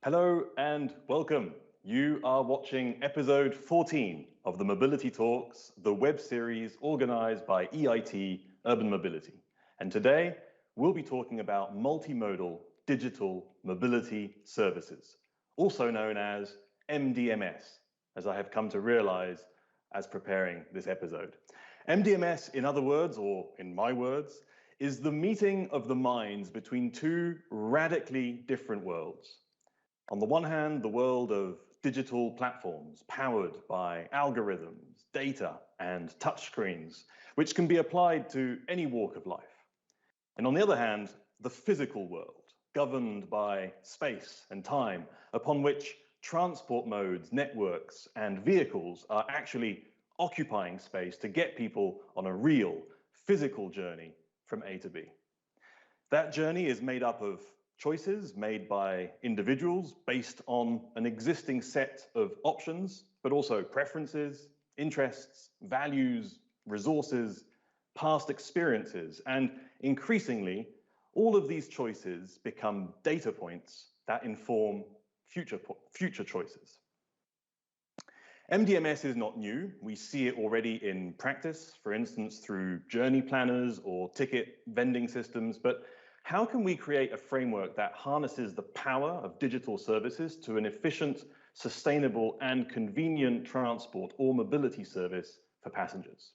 Hello and welcome. You are watching episode 14 of the Mobility Talks, the web series organized by EIT Urban Mobility. And today we'll be talking about multimodal digital mobility services, also known as MDMS, as I have come to realize as preparing this episode. MDMS, in other words, or in my words, is the meeting of the minds between two radically different worlds. On the one hand, the world of digital platforms powered by algorithms, data, and touchscreens, which can be applied to any walk of life. And on the other hand, the physical world, governed by space and time, upon which transport modes, networks, and vehicles are actually occupying space to get people on a real physical journey from A to B. That journey is made up of choices made by individuals based on an existing set of options, but also preferences, interests, values, resources, past experiences, and increasingly, all of these choices become data points that inform future choices. MDMS is not new. We see it already in practice, for instance, through journey planners or ticket vending systems, but how can we create a framework that harnesses the power of digital services to an efficient, sustainable, and convenient transport or mobility service for passengers?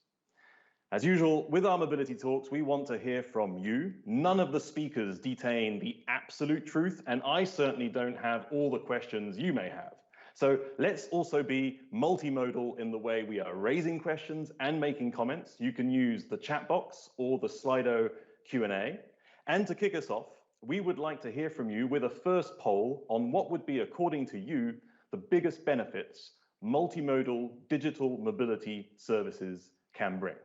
As usual, with our mobility talks, we want to hear from you. None of the speakers detain the absolute truth, and I certainly don't have all the questions you may have. So let's also be multimodal in the way we are raising questions and making comments. You can use the chat box or the Slido Q&A. And to kick us off, we would like to hear from you with a first poll on what would be, according to you, the biggest benefits multimodal digital mobility services can bring.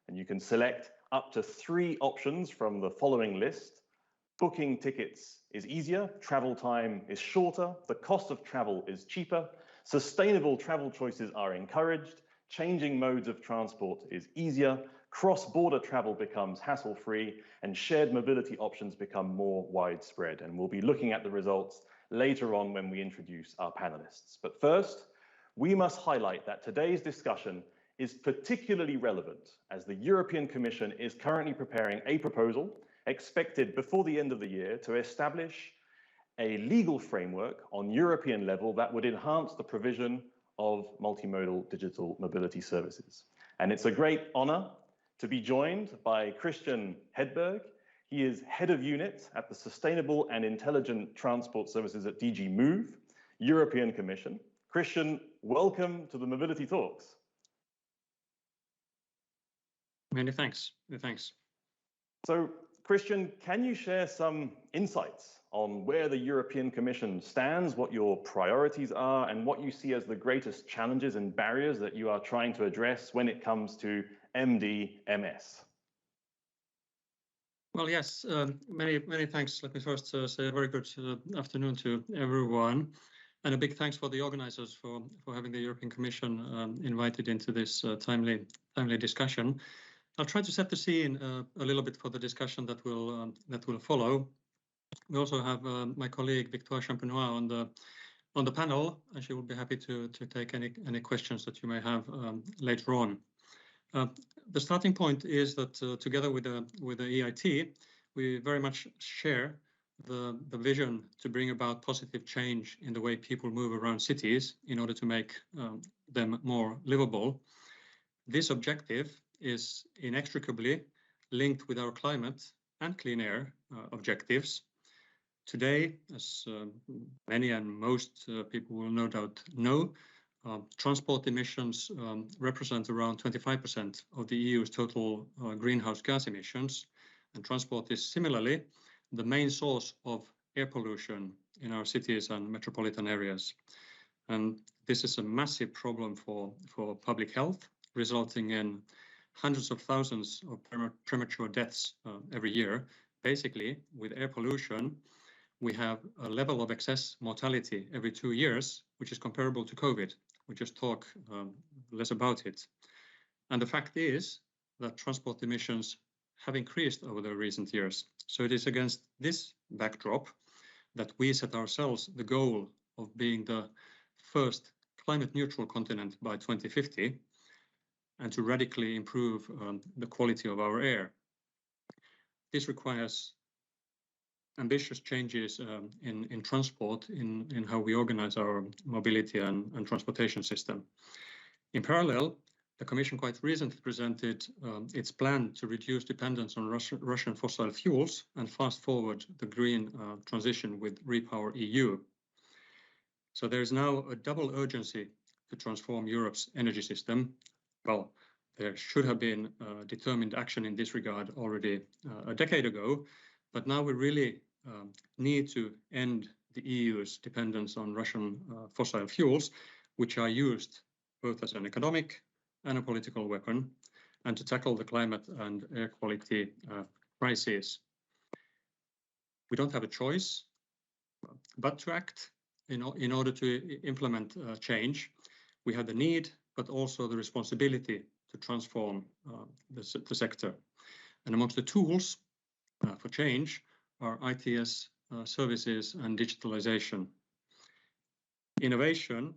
And you can select up to 3 options from the following list. Booking tickets is easier, travel time is shorter, the cost of travel is cheaper, sustainable travel choices are encouraged, changing modes of transport is easier, cross-border travel becomes hassle-free, and shared mobility options become more widespread. And we'll be looking at the results later on when we introduce our panelists. But first, we must highlight that today's discussion is particularly relevant as the European Commission is currently preparing a proposal expected before the end of the year to establish a legal framework on European level that would enhance the provision of multimodal digital mobility services. And it's a great honor to be joined by Christian Hedberg. He is head of unit at the Sustainable and Intelligent Transport Services at DG Move, European Commission. Christian, welcome to the Mobility Talks. Many thanks. So, Christian, can you share some insights on where the European Commission stands, what your priorities are, and what you see as the greatest challenges and barriers that you are trying to address when it comes to MDMS? Well, yes, many thanks. Let me first say a very good afternoon to everyone, and a big thanks for the organizers for having the European Commission invited into this timely discussion. I'll try to set the scene a little bit for the discussion that will follow. We also have my colleague Victoire Champenois on the panel, and she will be happy to take any questions that you may have later on. The starting point is that together with the EIT, we very much share the vision to bring about positive change in the way people move around cities in order to make them more livable. This objective is inextricably linked with our climate and clean air objectives. Today, as many and most people will no doubt know, transport emissions represent around 25% of the EU's total greenhouse gas emissions, and transport is similarly the main source of air pollution in our cities and metropolitan areas. And this is a massive problem for public health, resulting in hundreds of thousands of premature deaths every year. Basically, with air pollution, we have a level of excess mortality every 2 years, which is comparable to COVID. We just talk less about it. And the fact is that transport emissions have increased over the recent years. So it is against this backdrop that we set ourselves the goal of being the first climate neutral continent by 2050 and to radically improve the quality of our air. This requires ambitious changes in transport, in how we organize our mobility and transportation system. In parallel, the Commission quite recently presented its plan to reduce dependence on Russian fossil fuels and fast forward the green transition with Repower EU. So there is now a double urgency to transform Europe's energy system. Well, there should have been determined action in this regard already a decade ago, but now we really need to end the EU's dependence on Russian fossil fuels, which are used both as an economic and a political weapon, and to tackle the climate and air quality crises. We don't have a choice but to act in order to implement change. We have the need, but also the responsibility to transform the sector. And amongst the tools for change are ITS services and digitalization. Innovation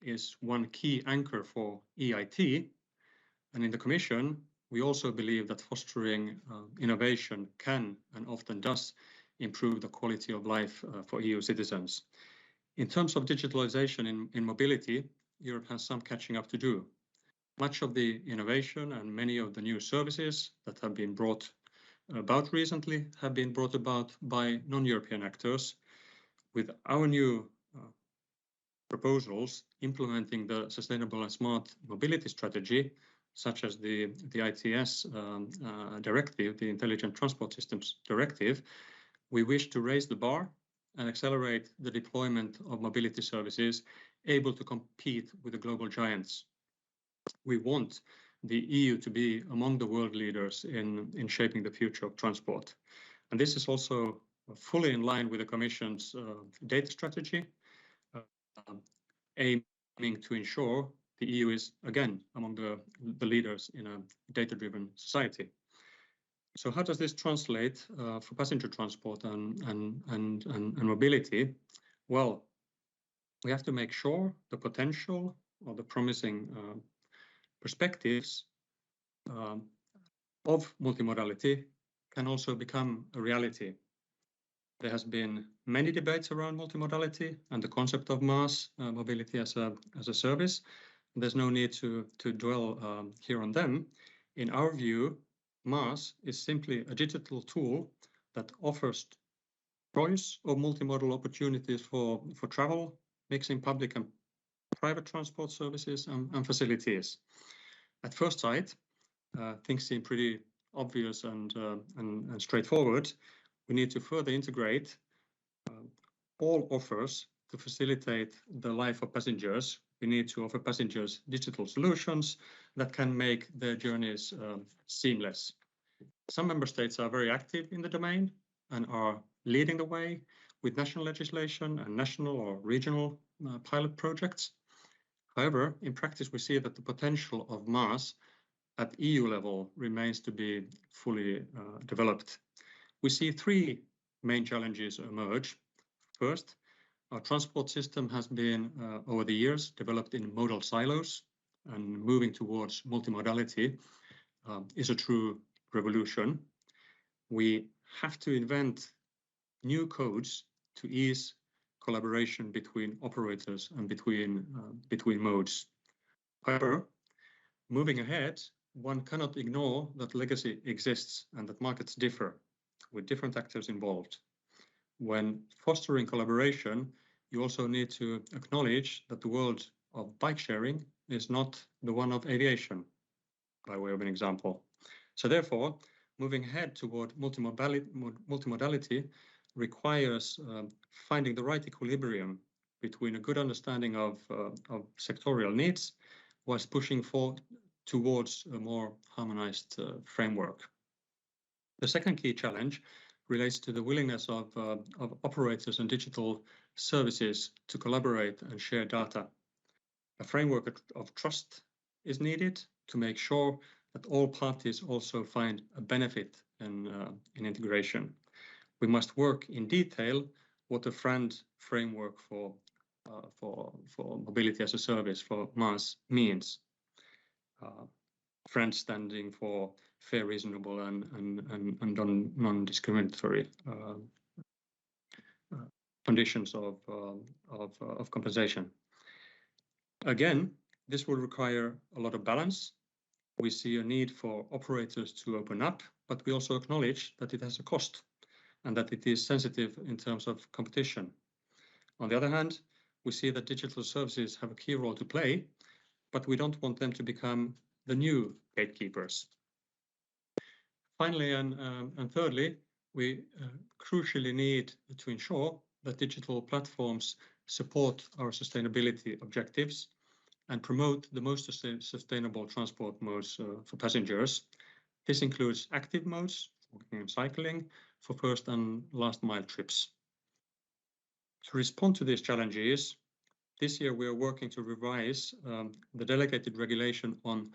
is one key anchor for EIT, and in the Commission, we also believe that fostering innovation can and often does improve the quality of life for EU citizens. In terms of digitalization in mobility, Europe has some catching up to do. Much of the innovation and many of the new services that have been brought about recently have been brought about by non-European actors. With our new proposals implementing the sustainable and smart mobility strategy, such as the ITS directive, the Intelligent Transport Systems Directive, we wish to raise the bar and accelerate the deployment of mobility services able to compete with the global giants. We want the EU to be among the world leaders in shaping the future of transport. And this is also fully in line with the Commission's data strategy, aiming to ensure the EU is again among the leaders in a data-driven society. So how does this translate for passenger transport and mobility? Well, we have to make sure the potential or the promising perspectives of multimodality can also become a reality. There has been many debates around multimodality and the concept of mass mobility as a service. There's no need to dwell here on them. In our view, mass is simply a digital tool that offers choice of multimodal opportunities for travel, mixing public and private transport services and facilities. At first sight, things seem pretty obvious and straightforward. We need to further integrate all offers to facilitate the life of passengers. We need to offer passengers digital solutions that can make their journeys seamless. Some member states are very active in the domain and are leading the way with national legislation and national or regional pilot projects. However, in practice, we see that the potential of mass at EU level remains to be fully developed. We see three main challenges emerge. First, our transport system has been, over the years, developed in modal silos, and moving towards multimodality is a true revolution. We have to invent new codes to ease collaboration between operators and between modes. However, moving ahead, one cannot ignore that legacy exists and that markets differ with different actors involved. When fostering collaboration, you also need to acknowledge that the world of bike sharing is not the one of aviation, by way of an example. So therefore, moving ahead toward multimodality requires finding the right equilibrium between a good understanding of sectorial needs whilst pushing towards a more harmonized framework. The second key challenge relates to the willingness of operators and digital services to collaborate and share data. A framework of trust is needed to make sure that all parties also find a benefit in integration. we must work in detail what a FRAND framework for mobility as a service for MaaS means. FRAND standing for fair, reasonable, and non-discriminatory conditions of compensation. Again, this will require a lot of balance. We see a need for operators to open up, but we also acknowledge that it has a cost and that it is sensitive in terms of competition. On the other hand, we see that digital services have a key role to play, but we don't want them to become the new gatekeepers. Finally, and thirdly, we crucially need to ensure that digital platforms support our sustainability objectives and promote the most sustainable transport modes for passengers. This includes active modes, walking and cycling, for first and last mile trips. To respond to these challenges, this year we are working to revise the delegated regulation on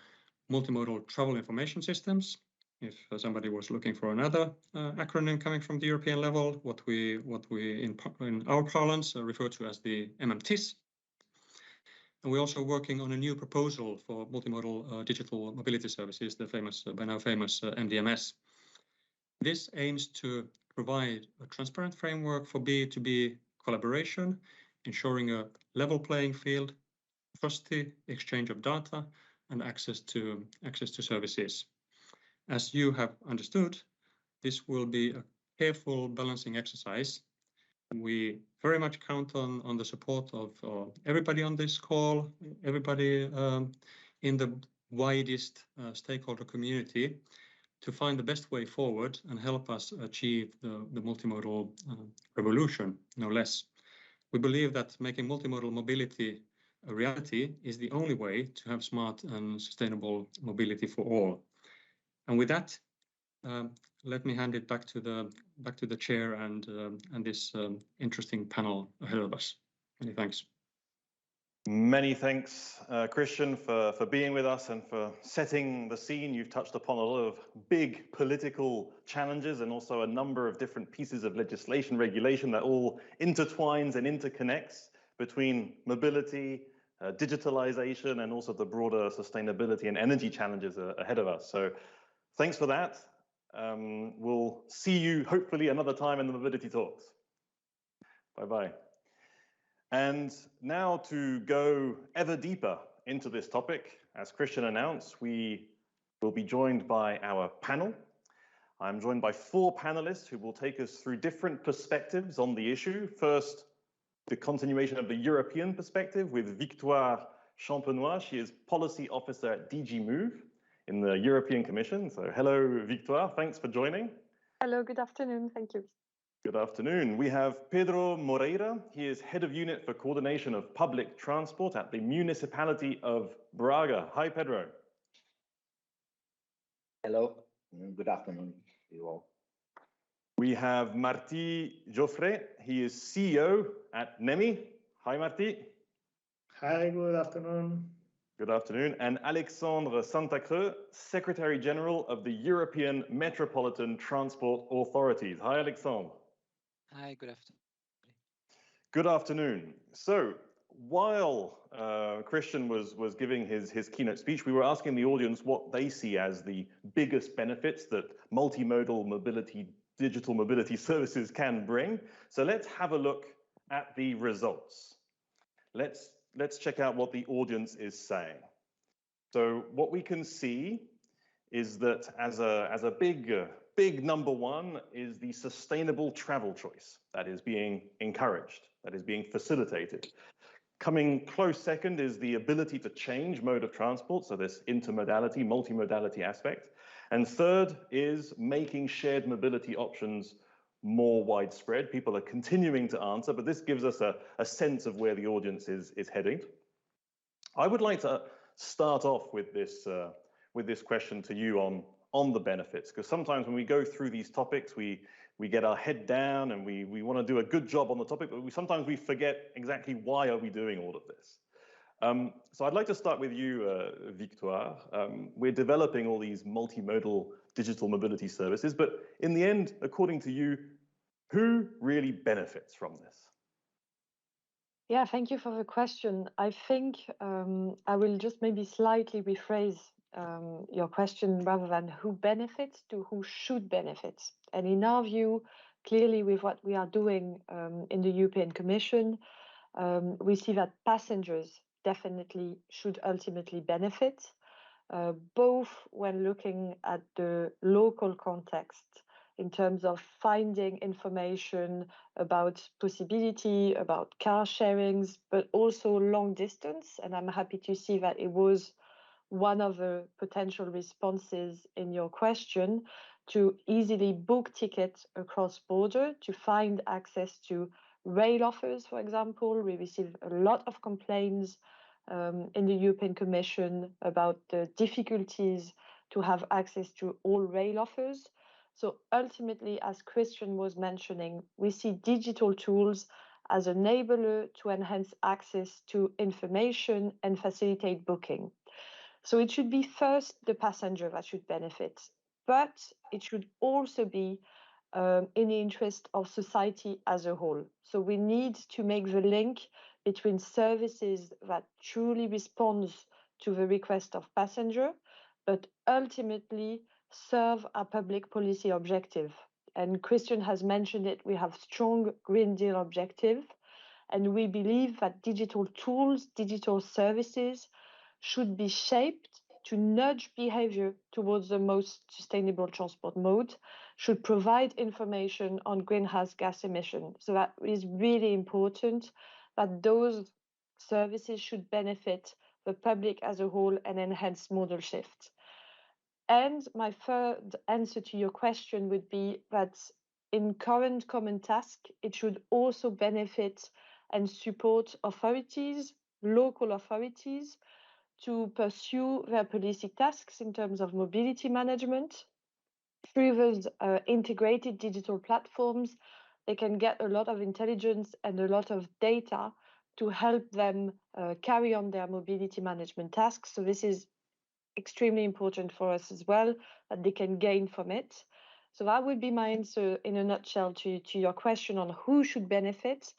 multimodal travel information systems. If somebody was looking for another acronym coming from the European level, what we in our parlance refer to as the MMTIS. And we're also working on a new proposal for multimodal digital mobility services, the famous, by now famous MDMS. This aims to provide a transparent framework for B2B collaboration, ensuring a level playing field, trusty exchange of data, and access to services. As you have understood, this will be a careful balancing exercise. We very much count on the support of everybody on this call, everybody in the widest stakeholder community to find the best way forward and help us achieve the multimodal revolution, no less. We believe that making multimodal mobility a reality is the only way to have smart and sustainable mobility for all. And with that, let me hand it back to the chair and this interesting panel ahead of us. Many thanks. Many thanks, Christian, for being with us and for setting the scene. You've touched upon a lot of big political challenges and also a number of different pieces of legislation, regulation that all intertwines and interconnects between mobility, digitalization, and also the broader sustainability and energy challenges ahead of us. So thanks for that. We'll see you hopefully another time in the Mobility Talks. Bye-bye. And now to go ever deeper into this topic, as Christian announced, we will be joined by our panel. I'm joined by 4 panelists who will take us through different perspectives on the issue. First, the continuation of the European perspective with Victoire Champenois. She is Policy Officer at DG Move in the European Commission. So hello, Victoire, thanks for joining. Hello, good afternoon, thank you. Good afternoon. We have Pedro Moreira. He is Head of Unit for Coordination of Public Transport at the Municipality of Braga. Hi, Pedro. Hello, good afternoon to you all. We have Martí Joffre. He is CEO at NEMI. Hi, Martí. Hi, good afternoon. Good afternoon. And Alexandre Santacreux, Secretary General of the European Metropolitan Transport Authorities. Hi, Alexandre. Hi, good afternoon. Good afternoon. So while Christian was giving his keynote speech, we were asking the audience what they see as the biggest benefits that multimodal mobility, digital mobility services can bring. So let's have a look at the results. Let's check out what the audience is saying. So what we can see is that as a big number one is the sustainable travel choice that is being encouraged, that is being facilitated. Coming close second is the ability to change mode of transport, so this intermodality, multimodality aspect. And third is making shared mobility options more widespread. People are continuing to answer, but this gives us a sense of where the audience is heading. I would like to start off with this question to you on the benefits, because sometimes when we go through these topics, we get our head down and we want to do a good job on the topic, but sometimes we forget exactly why are we doing all of this. So I'd like to start with you, Victoire. We're developing all these multimodal digital mobility services, but in the end, according to you, Who really benefits from this? Yeah, thank you for the question. I think I will just maybe slightly rephrase your question rather than who benefits to who should benefit. And in our view, clearly with what we are doing in the European Commission, we see that passengers definitely should ultimately benefit, both when looking at the local context in terms of finding information about possibility, about car sharings, but also long distance. And I'm happy to see that it was one of the potential responses in your question to easily book tickets across border, to find access to rail offers, for example. We receive a lot of complaints in the European Commission about the difficulties to have access to all rail offers. So ultimately, as Christian was mentioning, we see digital tools as an enabler to enhance access to information and facilitate booking. So it should be first the passenger that should benefit, but it should also be in the interest of society as a whole. So we need to make the link between services that truly responds to the request of passenger, but ultimately serve a public policy objective. And Christian has mentioned it, we have strong Green Deal objective, and we believe that digital tools, digital services should be shaped to nudge behavior towards the most sustainable transport mode, should provide information on greenhouse gas emission. So that is really important, that those services should benefit the public as a whole and enhance modal shift. And my third answer to your question would be that in current common task, it should also benefit and support authorities, local authorities, to pursue their policy tasks in terms of mobility management. Through those integrated digital platforms, they can get a lot of intelligence and a lot of data to help them carry on their mobility management tasks. So this is extremely important for us as well, that they can gain from it. So that would be my answer in a nutshell to your question on who should benefit.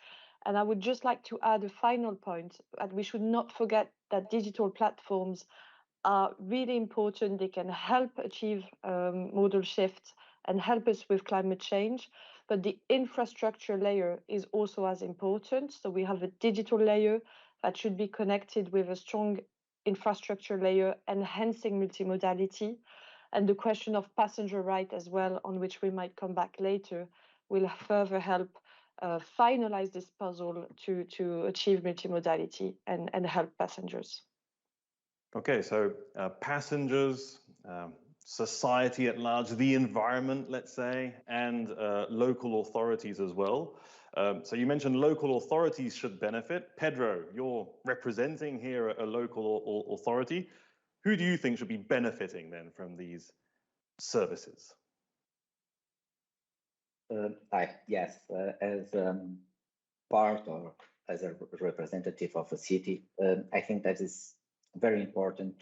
And I would just like to add a final point, that we should not forget that digital platforms are really important. They can help achieve modal shift and help us with climate change. But the infrastructure layer is also as important. So we have a digital layer that should be connected with a strong infrastructure layer, enhancing multimodality. And the question of passenger right as well, on which we might come back later, will further help finalize this puzzle to achieve multimodality and help passengers. Okay, so passengers, society at large, the environment, let's say, and local authorities as well. So you mentioned local authorities should benefit. Pedro, you're representing here a local authority. Who do you think should be benefiting then from these services? Yes, as part or as a representative of a city, I think that is very important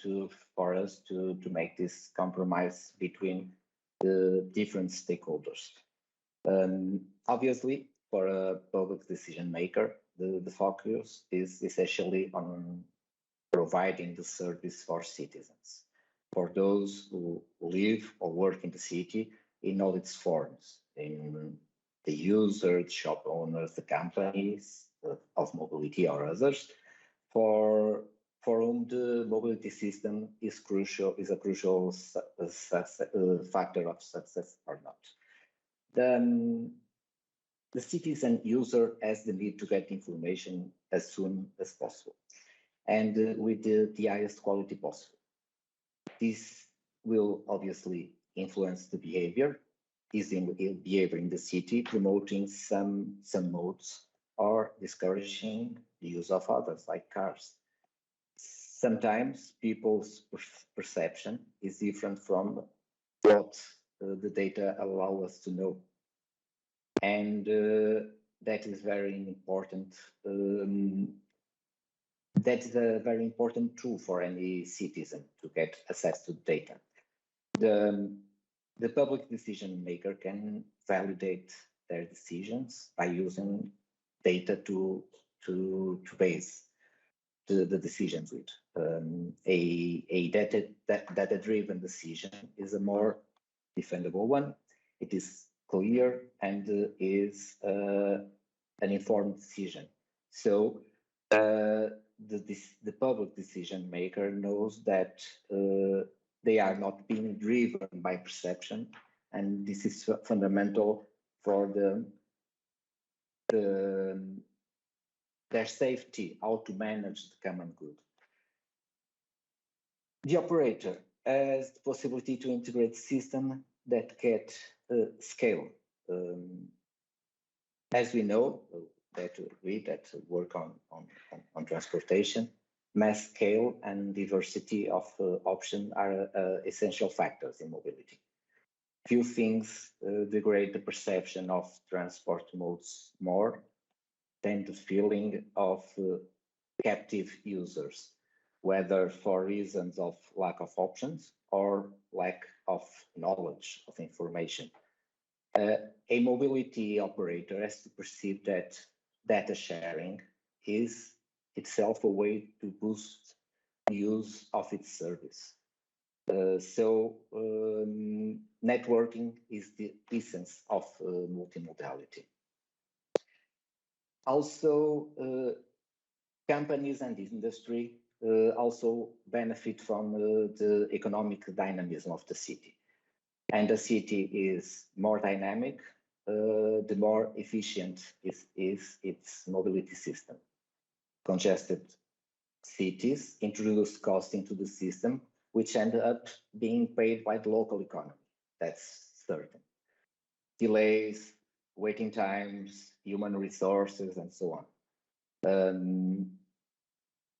for us to make this compromise between the different stakeholders. Obviously, for a public decision maker, the focus is essentially on providing the service for citizens, for those who live or work in the city in all its forms, in the user, the shop owners, the companies of mobility or others, for whom the mobility system is a crucial factor of success or not. The citizen user has the need to get information as soon as possible and with the highest quality possible. This will obviously influence the behavior, behavior in the city, promoting some modes or discouraging the use of others, like cars. Sometimes people's perception is different from what the data allow us to know. And that is very important. That is a very important tool for any citizen to get access to data. The public decision maker can validate their decisions by using data to base the decisions with. A data-driven decision is a more defendable one. It is clear and is an informed decision. So the public decision maker knows that they are not being driven by perception, and this is fundamental for their safety, how to manage the common good. The operator has the possibility to integrate systems that get scale. As we know, that work on transportation, mass scale and diversity of options are essential factors in mobility. Few things degrade the perception of transport modes more than the feeling of captive users, whether for reasons of lack of options or lack of knowledge of information. A mobility operator has to perceive that data sharing is itself a way to boost the use of its service. So networking is the essence of multimodality. Also, companies and industry also benefit from the economic dynamism of the city. And the city is more dynamic, the more efficient is its mobility system. Congested cities introduce cost into the system, which end up being paid by the local economy. That's certain. Delays, waiting times, human resources, and so on.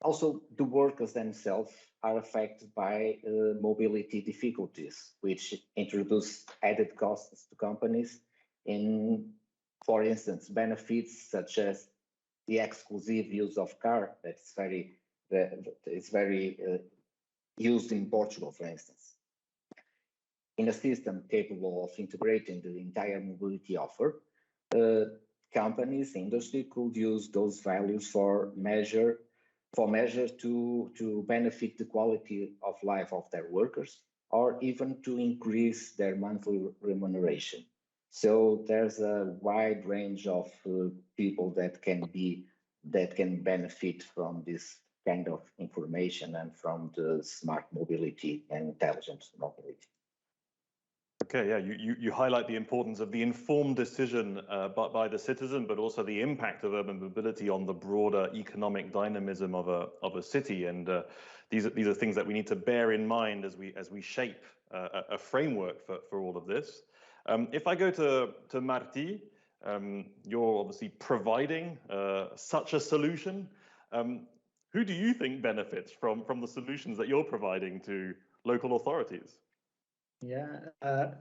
Also, the workers themselves are affected by mobility difficulties, which introduce added costs to companies in, for instance, benefits such as the exclusive use of car that's very used in Portugal, for instance. In a system capable of integrating the entire mobility offer, companies, industry could use those values for measures to benefit the quality of life of their workers, or even to increase their monthly remuneration. So there's a wide range of people that can benefit from this kind of information and from the smart mobility and intelligent mobility. Okay, yeah, you highlight the importance of the informed decision by the citizen, but also the impact of urban mobility on the broader economic dynamism of a city, and these are things that we need to bear in mind as we shape a framework for all of this. If I go to Martí, you're obviously providing such a solution. Who do you think benefits from the solutions that you're providing to local authorities? Yeah,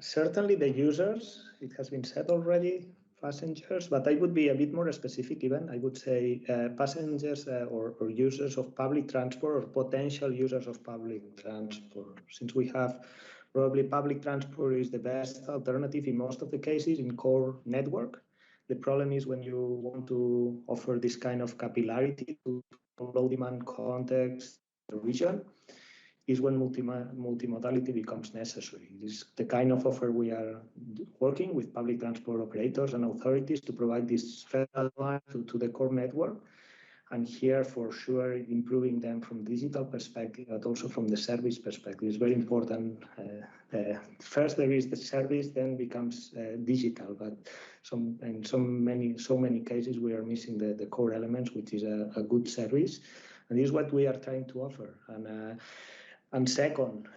certainly the users, it has been said already, passengers, but I would be a bit more specific even. I would say passengers or users of public transport or potential users of public transport. Since we have probably public transport is the best alternative in most of the cases in core network. The problem is when you want to offer this kind of capillarity to low demand context, the region, is when multimodality becomes necessary. This is the kind of offer we are working with public transport operators and authorities to provide this federal line to the core network. And here, for sure, improving them from digital perspective, but also from the service perspective is very important. First, there is the service, then becomes digital. But in so many cases, we are missing the core elements, which is a good service. And this is what we are trying to offer. And second,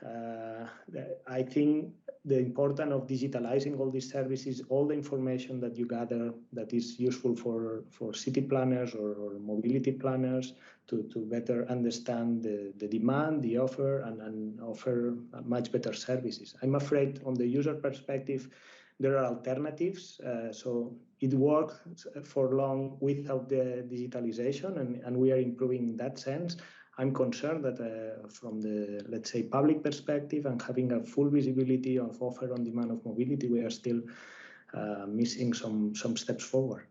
I think the importance of digitalizing all these services, all the information that you gather that is useful for city planners or mobility planners to better understand the demand, the offer, and offer much better services. I'm afraid on the user perspective, there are alternatives. So it worked for long without the digitalization, and we are improving in that sense. I'm concerned that from the, let's say, public perspective and having a full visibility of offer on demand of mobility, we are still missing some steps forward.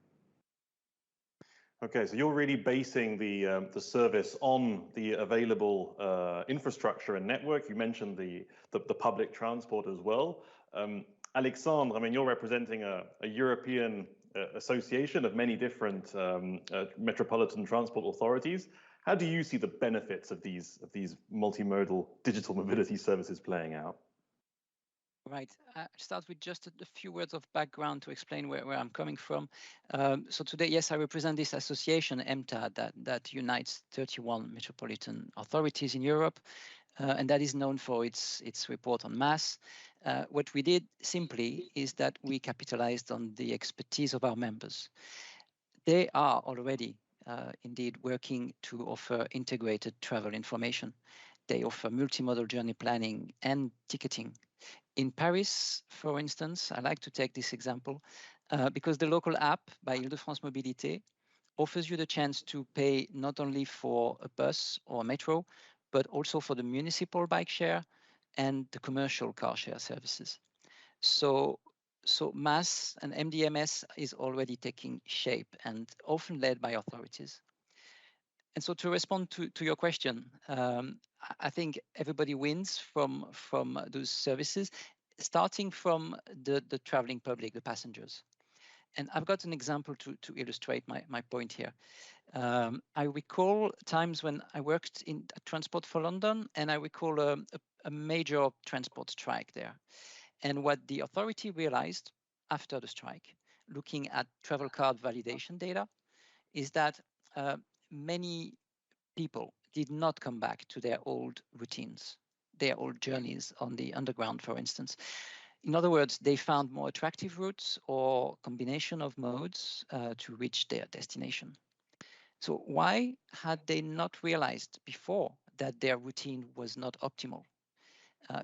Okay, so you're really basing the service on the available infrastructure and network. You mentioned the public transport as well. Alexandre, I mean, you're representing a European association of many different metropolitan transport authorities. How do you see the benefits of these multimodal digital mobility services playing out? Right. I'll start with just a few words of background to explain where I'm coming from. So today, yes, I represent this association, EMTA, that unites 31 metropolitan authorities in Europe, and that is known for its report on mass. What we did simply is that we capitalized on the expertise of our members. They are already indeed working to offer integrated travel information. They offer multimodal journey planning and ticketing. In Paris, for instance, I like to take this example because the local app by Île-de-France Mobilité offers you the chance to pay not only for a bus or a metro, but also for the municipal bike share and the commercial car share services. So MAS and MDMS is already taking shape and often led by authorities. And so to respond to your question, I think everybody wins from those services, starting from the traveling public, the passengers. And I've got an example to illustrate my point here. I recall times when I worked in Transport for London, and I recall a major transport strike there. And what the authority realized after the strike, looking at travel card validation data, is that many people did not come back to their old routines, their old journeys on the underground, for instance. In other words, they found more attractive routes or combination of modes to reach their destination. So why had they not realized before that their routine was not optimal?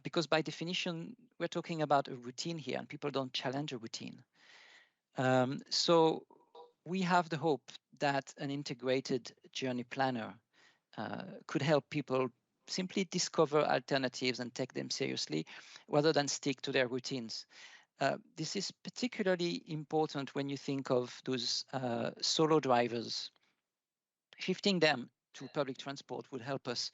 Because by definition, we're talking about a routine here, and people don't challenge a routine. So we have the hope that an integrated journey planner could help people simply discover alternatives and take them seriously rather than stick to their routines. This is particularly important when you think of those solo drivers. Shifting them to public transport would help us,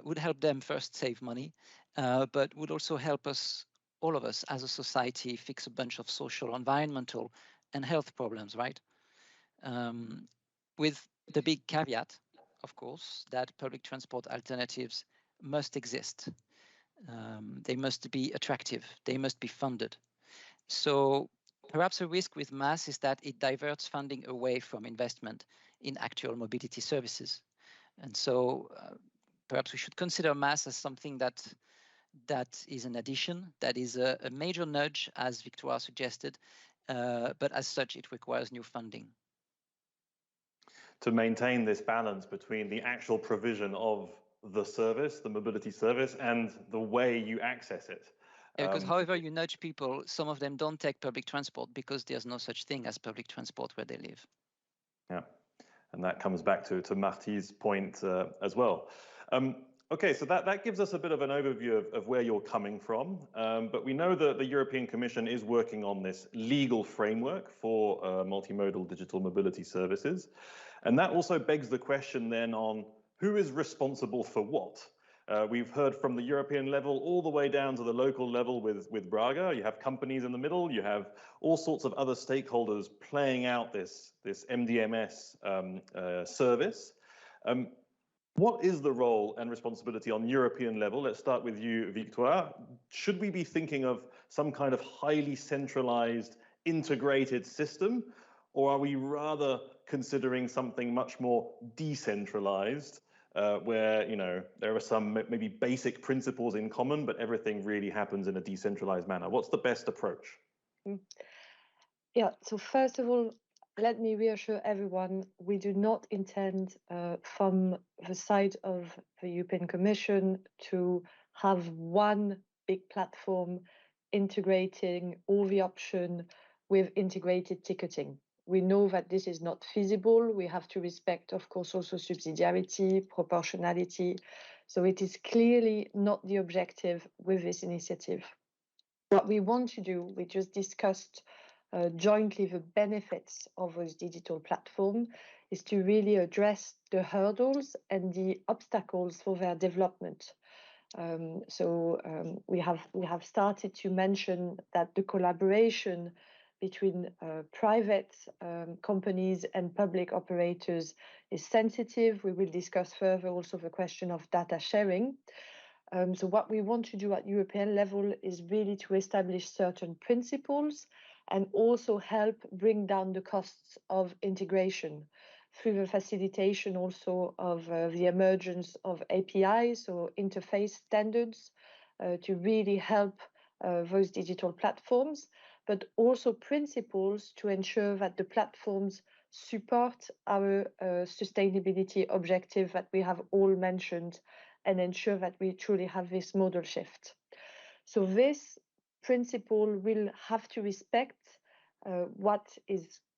would help them first save money, but would also help us, all of us as a society, fix a bunch of social, environmental, and health problems, right? With the big caveat, of course, that public transport alternatives must exist. They must be attractive. They must be funded. So perhaps a risk with MAS is that it diverts funding away from investment in actual mobility services. And so perhaps we should consider MAS as something that is an addition, that is a major nudge, as Victoire suggested, but as such, it requires new funding. To maintain this balance between the actual provision of the service, the mobility service, and the way you access it. Because however you nudge people, some of them don't take public transport because there's no such thing as public transport where they live. Yeah, and that comes back to Marty's point as well. Okay, so that gives us a bit of an overview of where you're coming from, but we know that the European Commission is working on this legal framework for multimodal digital mobility services. And that also begs the question then on who is responsible for what? We've heard from the European level all the way down to the local level with Braga. You have companies in the middle, you have all sorts of other stakeholders playing out this MDMS service. What is the role and responsibility on European level? Let's start with you, Victoire. Should we be thinking of some kind of highly centralized, integrated system, or are we rather considering something much more decentralized, where there are some maybe basic principles in common, but everything really happens in a decentralized manner? What's the best approach? Yeah, so first of all, let me reassure everyone, we do not intend from the side of the European Commission to have one big platform integrating all the options with integrated ticketing. We know that this is not feasible. We have to respect, of course, also subsidiarity, proportionality. So it is clearly not the objective with this initiative. What we want to do, we just discussed jointly the benefits of those digital platforms is to really address the hurdles and the obstacles for their development. We have started to mention that the collaboration between private companies and public operators is sensitive. We will discuss further also the question of data sharing. So what we want to do at European level is really to establish certain principles and also help bring down the costs of integration through the facilitation also of the emergence of APIs, so interface standards, to really help those digital platforms, but also principles to ensure that the platforms support our sustainability objective that we have all mentioned and ensure that we truly have this model shift. So this principle will have to respect what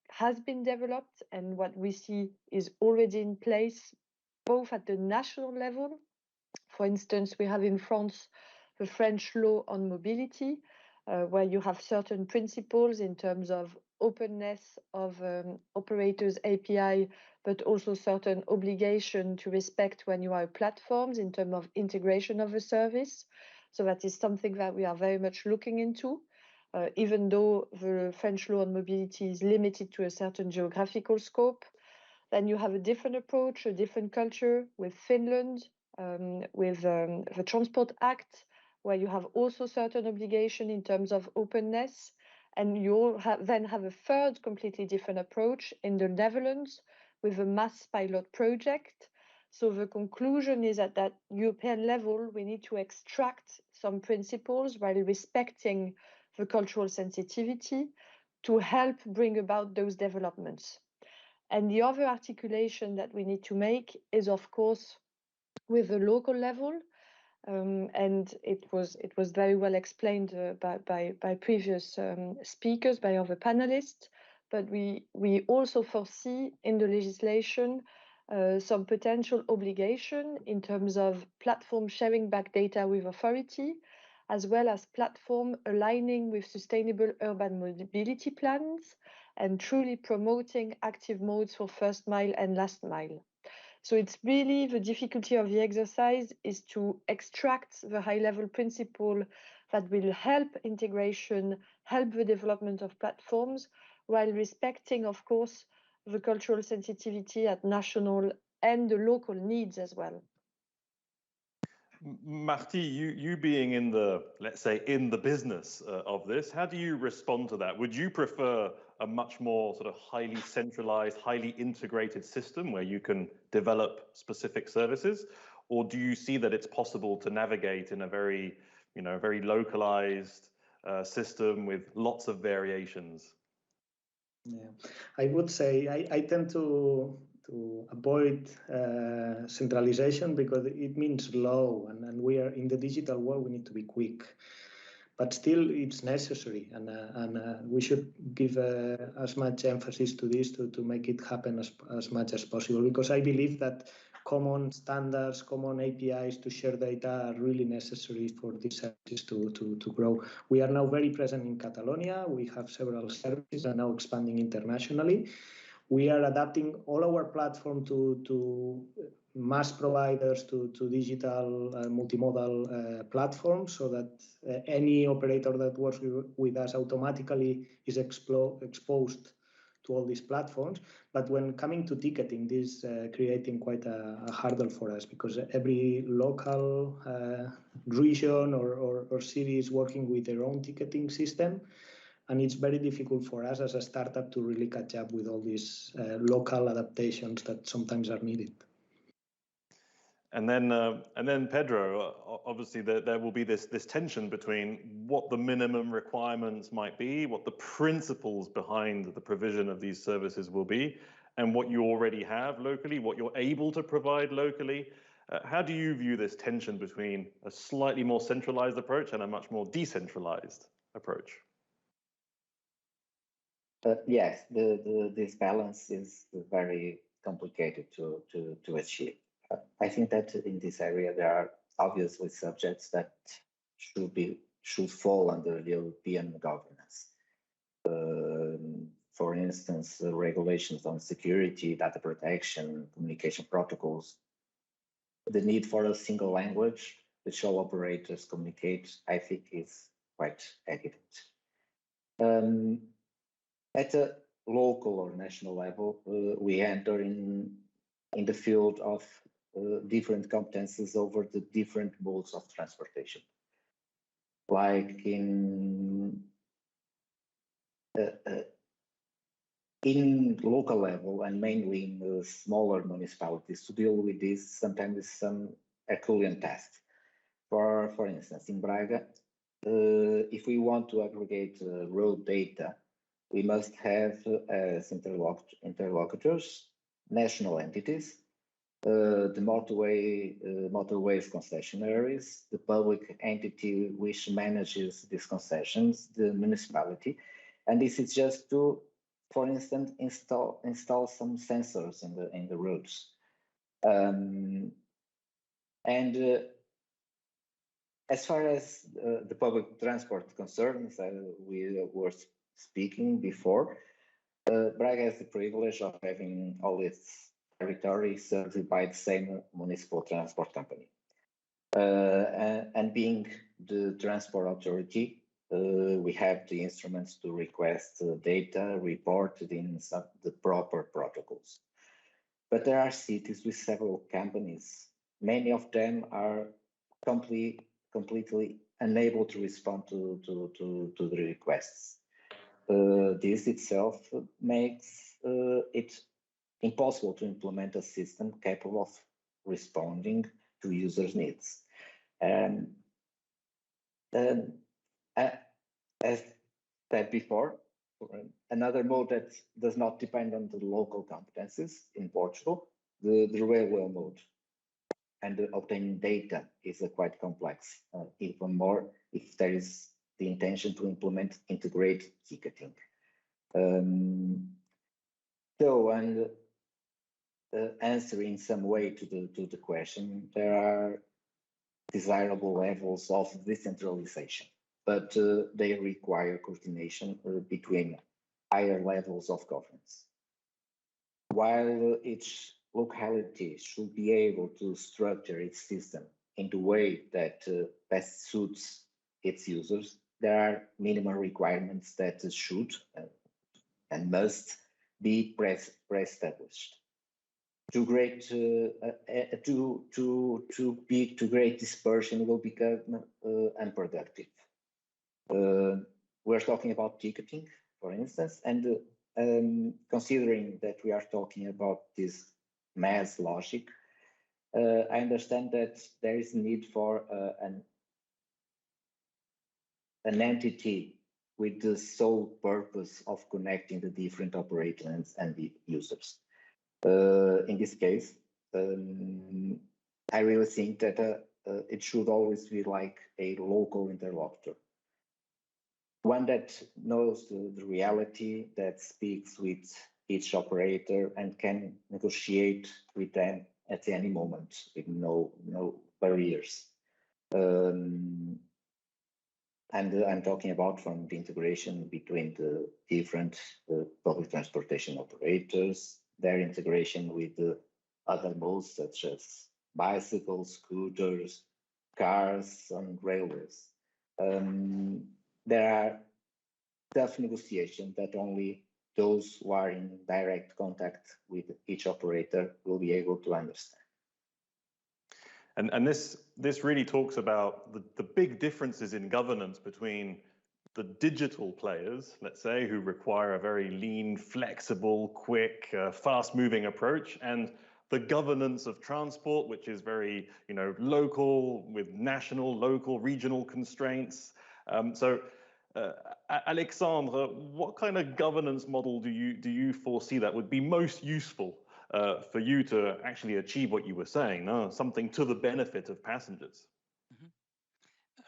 has been developed and what we see is already in place, both at the national level. For instance, we have in France the French law on mobility, where you have certain principles in terms of openness of operators' API, but also certain obligation to respect when you are platforms in terms of integration of a service. So that is something that we are very much looking into. Even though the French law on mobility is limited to a certain geographical scope, then you have a different approach, a different culture with Finland, with the Transport Act, where you have also certain obligation in terms of openness. And you then have a third completely different approach in the Netherlands with a mass pilot project. So the conclusion is at that European level, we need to extract some principles while respecting the cultural sensitivity to help bring about those developments. And the other articulation that we need to make is, of course, with the local level. And it was very well explained by previous speakers, by other panelists. But we also foresee in the legislation some potential obligation in terms of platform sharing back data with authority, as well as platform aligning with sustainable urban mobility plans and truly promoting active modes for first mile and last mile. So it's really the difficulty of the exercise is to extract the high-level principle that will help integration, help the development of platforms, while respecting, of course, the cultural sensitivity at national and the local needs as well. Marty, you being in the, let's say, in the business of this, how do you respond to that? Would you prefer a much more sort of highly centralized, highly integrated system where you can develop specific services? Or do you see that it's possible to navigate in a very, very localized system with lots of variations? Yeah, I would say I tend to avoid centralization because it means slow, and we are in the digital world. We need to be quick, but still it's necessary, and we should give as much emphasis to this to make it happen as much as possible, because I believe that common standards, common APIs to share data are really necessary for these services to grow. We are now very present in Catalonia. We have several services and now expanding internationally. We are adapting all our platform to mass providers, to digital multimodal platforms, so that any operator that works with us automatically is exposed to all these platforms. But when coming to ticketing, this is creating quite a hurdle for us, because every local region or city is working with their own ticketing system. And it's very difficult for us as a startup to really catch up with all these local adaptations that sometimes are needed. And then Pedro, obviously there will be this tension between what the minimum requirements might be, what the principles behind the provision of these services will be, and what you already have locally, what you're able to provide locally. How do you view this tension between a slightly more centralized approach and a much more decentralized approach? Yes, this balance is very complicated to achieve. I think that in this area there are obviously subjects that should fall under European governance. For instance, regulations on security, data protection, communication protocols. The need for a single language which all operators communicate, I think, is quite evident. At a local or national level, we enter in the field of different competences over the different modes of transportation. Like in local level and mainly in smaller municipalities, to deal with this sometimes with some Herculean tasks. For instance, in Braga, if we want to aggregate road data, we must have as interlocutors national entities, the motorways concessionaries, the public entity which manages these concessions, the municipality, and this is just to, for instance, install some sensors in the roads, as far as the public transport concerns, we were speaking before, Braga has the privilege of having all its territory served by the same municipal transport company. And being the transport authority, we have the instruments to request data reported in the proper protocols. But there are cities with several companies. Many of them are completely unable to respond to the requests. This itself makes it impossible to implement a system capable of responding to users' needs. As said before, another mode that does not depend on the local competencies in Portugal, the railway mode. And obtaining data is quite complex, even more if there is the intention to implement integrated ticketing. Answering in some way to the question, there are desirable levels of decentralization, but they require coordination between higher levels of governance. While each locality should be able to structure its system in the way that best suits its users, there are minimum requirements that should and must be pre-established. Too great dispersion will become unproductive. We're talking about ticketing, for instance, and considering that we are talking about this mass logic, I understand that there is a need for an entity with the sole purpose of connecting the different operators and the users. In this case, I really think that it should always be like a local interlocutor. One that knows the reality, that speaks with each operator and can negotiate with them at any moment with no barriers. And I'm talking about from the integration between the different public transportation operators, their integration with the other modes such as bicycles, scooters, cars, and railways. There are tough negotiations that only those who are in direct contact with each operator will be able to understand. And this really talks about the big differences in governance between the digital players, let's say, who require a very lean, flexible, quick, fast-moving approach, and the governance of transport, which is very, local, with national, local, regional constraints. Alexandre, what kind of governance model do you foresee that would be most useful for you to actually achieve what you were saying, something to the benefit of passengers?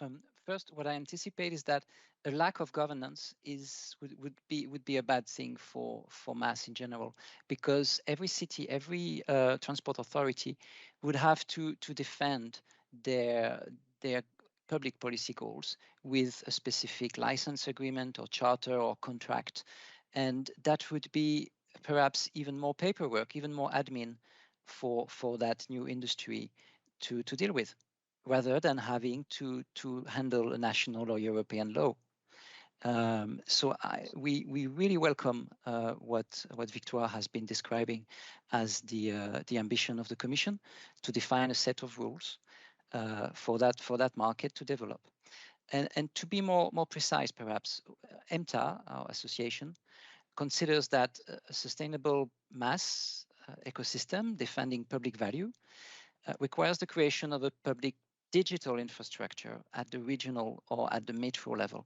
Mm-hmm. First, what I anticipate is that a lack of governance would be a bad thing for mass in general, because every city, every transport authority would have to defend their public policy goals with a specific license agreement or charter or contract. And that would be perhaps even more paperwork, even more admin for that new industry to deal with, rather than having to handle a national or European law. So we really welcome what Victoire has been describing as the ambition of the Commission to define a set of rules for that market to develop. And to be more precise, perhaps, EMTA, our association, considers that a sustainable mass ecosystem defending public value requires the creation of a public digital infrastructure at the regional or at the metro level.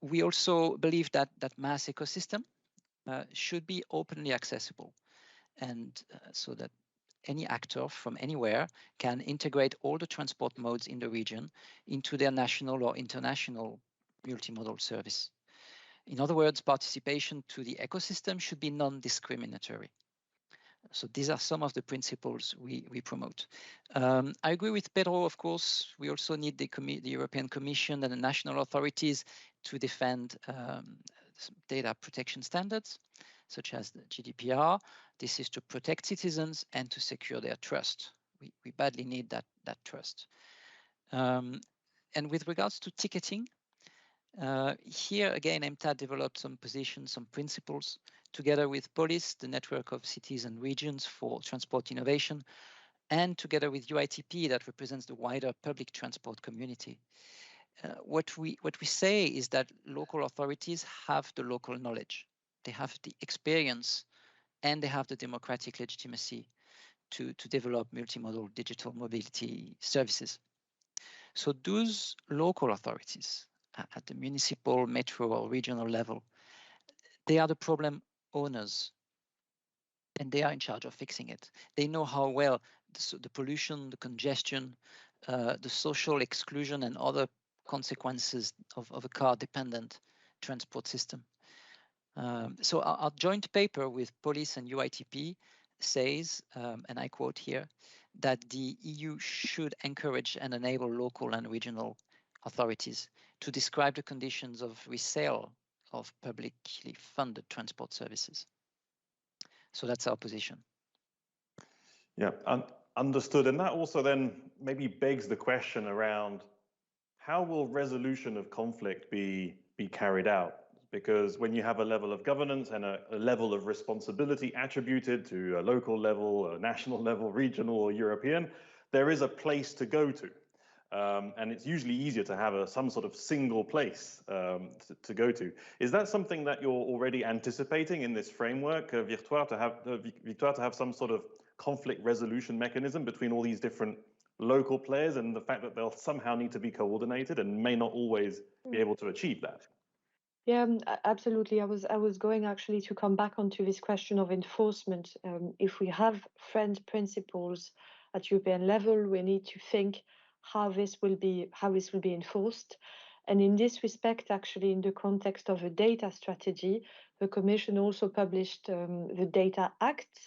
We also believe that mass ecosystem should be openly accessible, and so that any actor from anywhere can integrate all the transport modes in the region into their national or international multimodal service. In other words, participation to the ecosystem should be non-discriminatory. So these are some of the principles we promote. I agree with Pedro, of course. We also need the European Commission and the national authorities to defend data protection standards, such as the GDPR. This is to protect citizens and to secure their trust. We badly need that trust. And with regards to ticketing, here again, EMTA developed some positions, some principles, together with police, the network of cities and regions for transport innovation, and together with UITP that represents the wider public transport community. What we say is that local authorities have the local knowledge, they have the experience, and they have the democratic legitimacy to develop multimodal digital mobility services. So those local authorities at the municipal, metro, or regional level, they are the problem owners, and they are in charge of fixing it. They know how well the pollution, the congestion, the social exclusion, and other consequences of a car-dependent transport system. So our joint paper with police and UITP says, and I quote here, that the EU should encourage and enable local and regional authorities to describe the conditions of resale of publicly funded transport services. So that's our position. Yeah, understood. And that also then maybe begs the question around how will resolution of conflict be carried out? Because when you have a level of governance and a level of responsibility attributed to a local level, a national level, regional or European, there is a place to go to. And it's usually easier to have some sort of single place to go to. Is that something that you're already anticipating in this framework, Victoire, to have some sort of conflict resolution mechanism between all these different local players, and the fact that they'll somehow need to be coordinated and may not always be able to achieve that? Yeah, absolutely. I was going actually to come back onto this question of enforcement. If we have French principles at European level, we need to think how this will be enforced. And in this respect, actually, in the context of a data strategy, the Commission also published the Data Act,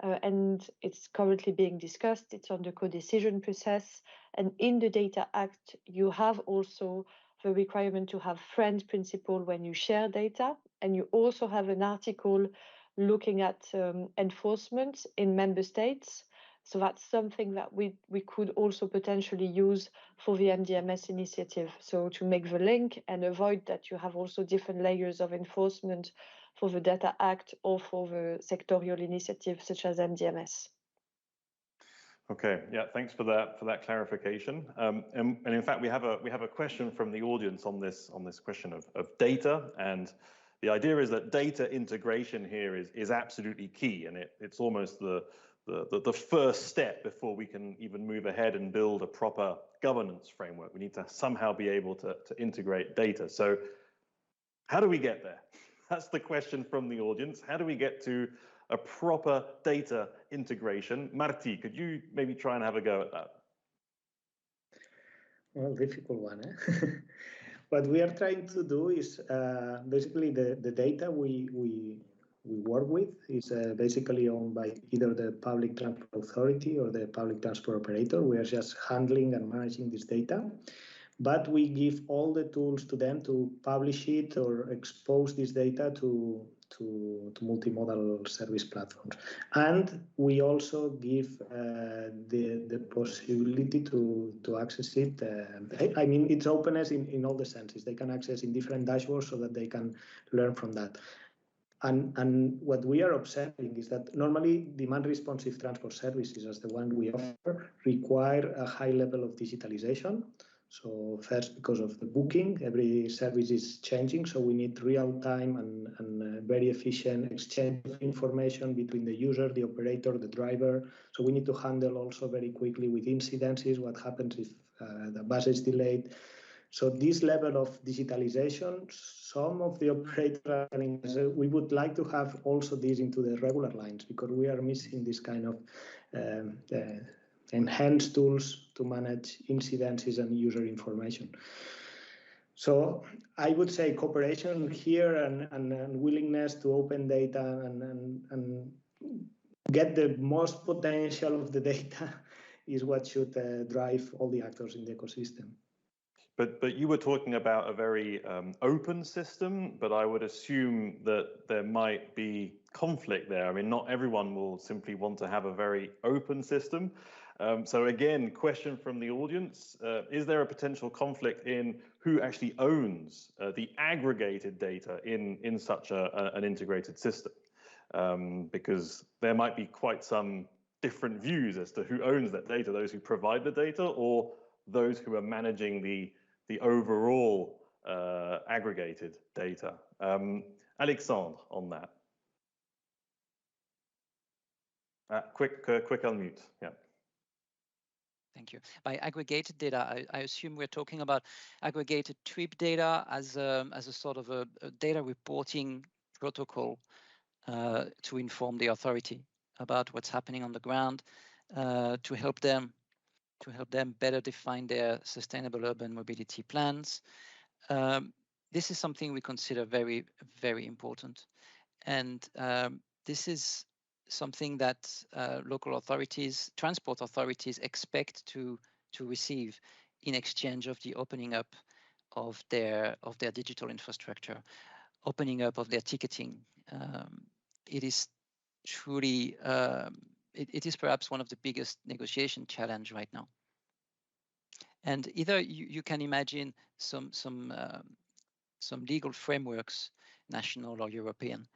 and it's currently being discussed. It's on the co-decision process. And in the Data Act, you have also the requirement to have friend principle when you share data. And you also have an article looking at enforcement in member states. So that's something that we could also potentially use for the MDMS initiative. So to make the link and avoid that you have also different layers of enforcement for the Data Act or for the sectorial initiative such as MDMS. Okay, yeah, thanks for that clarification. And in fact, we have a question from the audience on this question of data, and the idea is that data integration here is absolutely key, and it's almost the first step before we can even move ahead and build a proper governance framework. We need to somehow be able to integrate data. So how do we get there? That's the question from the audience. How do we get to a proper data integration? Marti, could you maybe try and have a go at that? Well, difficult one, eh? What we are trying to do is basically the data we work with is basically owned by either the public transport authority or the public transport operator. We are just handling and managing this data, but we give all the tools to them to publish it or expose this data to multimodal service platforms. And we also give the possibility to access it. I mean, it's openness in all the senses. They can access in different dashboards so that they can learn from that. And what we are observing is that normally demand responsive transport services, as the one we offer, require a high level of digitalization. So first, because of the booking, every service is changing, so we need real-time and very efficient exchange of information between the user, the operator, the driver. So we need to handle also very quickly with incidences what happens if the bus is delayed. So this level of digitalization, some of the operators, we would like to have also this into the regular lines because we are missing this kind of enhanced tools to manage incidences and user information. So I would say cooperation here and willingness to open data and get the most potential of the data is what should drive all the actors in the ecosystem. But you were talking about a very open system, but I would assume that there might be conflict there. I mean, not everyone will simply want to have a very open system. So again, question from the audience, is there a potential conflict in who actually owns the aggregated data in such an integrated system? Because there might be quite some different views as to who owns that data, those who provide the data or those who are managing the overall aggregated data. Alexandre, on that. Quick unmute. Yeah. Thank you. By aggregated data, I assume we're talking about aggregated trip data as a sort of a data reporting protocol to inform the authority about what's happening on the ground, to help them better define their sustainable urban mobility plans. This is something we consider very, very important. And this is something that local authorities, transport authorities expect to receive in exchange of the opening up of their digital infrastructure, opening up of their ticketing. It is truly, it is perhaps one of the biggest negotiation challenge right now. And either you can imagine some legal frameworks, national or European,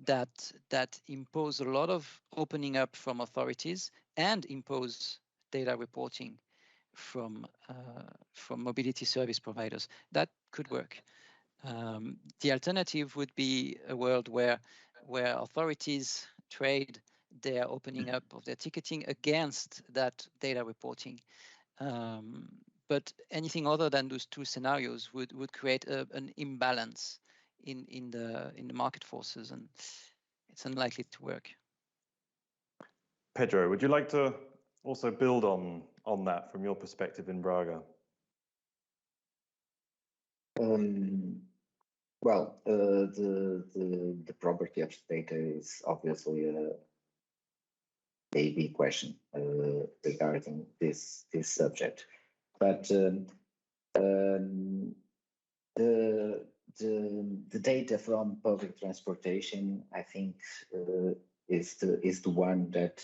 that impose a lot of opening up from authorities and impose data reporting from mobility service providers. That could work. The alternative would be a world where authorities trade their opening up of their ticketing against that data reporting. But anything other than those two scenarios would create an imbalance in the market forces, and it's unlikely to work. Pedro, would you like to also build on that from your perspective in Braga? Well, the property of data is obviously a big question regarding this subject, but the data from public transportation, I think, is the one that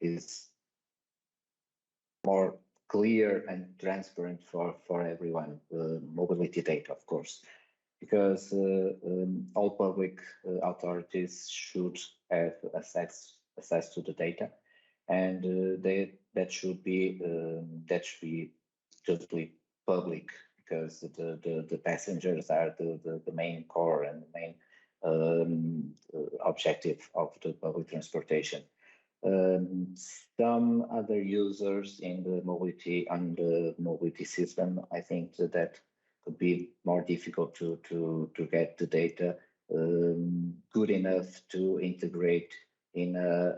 is more clear and transparent for everyone. Mobility data, of course, because all public authorities should have access to the data, and that should be totally public, because the passengers are the main core and the main objective of the public transportation. Some other users in the mobility system, I think that could be more difficult to get the data good enough to integrate in a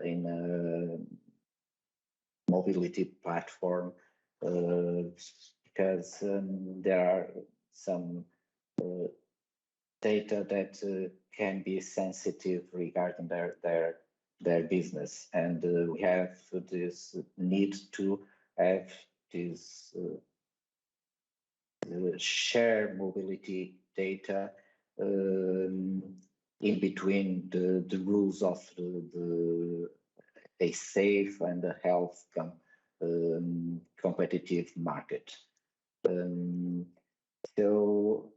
mobility platform, because there are some data that can be sensitive regarding their business, and we have this need to have this share mobility data in between the rules of a safe and a health competitive market. So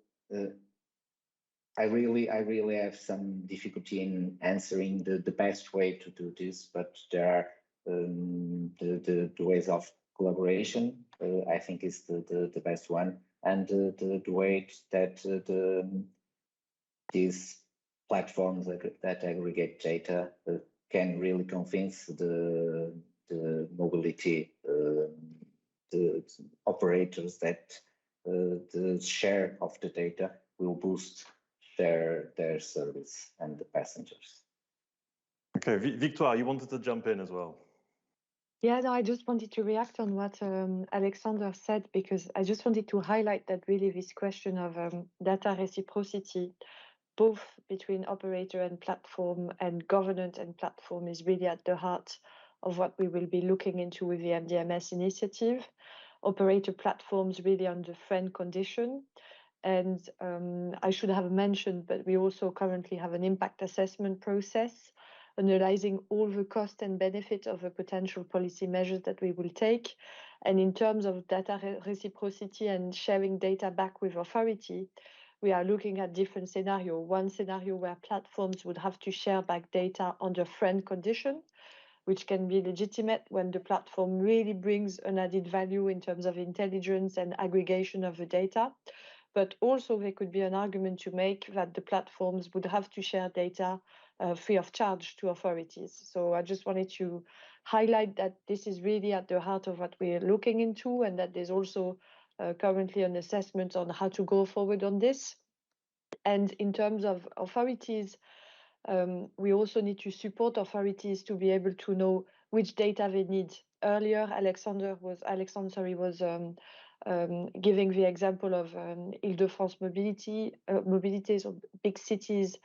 I really have some difficulty in answering the best way to do this, but there are the ways of collaboration. I think is the best one, and the way that these platforms that aggregate data can really convince the mobility the operators that the share of the data will boost their service and the passengers. Okay, Victoire, you wanted to jump in as well. Yeah, no, I just wanted to react on what Alexander said, because I just wanted to highlight that really this question of data reciprocity, both between operator and platform and governance and platform, is really at the heart of what we will be looking into with the MDMS initiative. Operator platforms really on the friend condition. And I should have mentioned, but we also currently have an impact assessment process analyzing all the cost and benefit of the potential policy measures that we will take. And in terms of data reciprocity and sharing data back with authority, we are looking at different scenarios. One scenario where platforms would have to share back data under friend condition, which can be legitimate when the platform really brings an added value in terms of intelligence and aggregation of the data. But also there could be an argument to make that the platforms would have to share data free of charge to authorities. So I just wanted to highlight that this is really at the heart of what we're looking into, and that there's also currently an assessment on how to go forward on this. And in terms of authorities, we also need to support authorities to be able to know which data they need. Earlier, Alexander was giving the example of Île-de-France mobility, so big cities.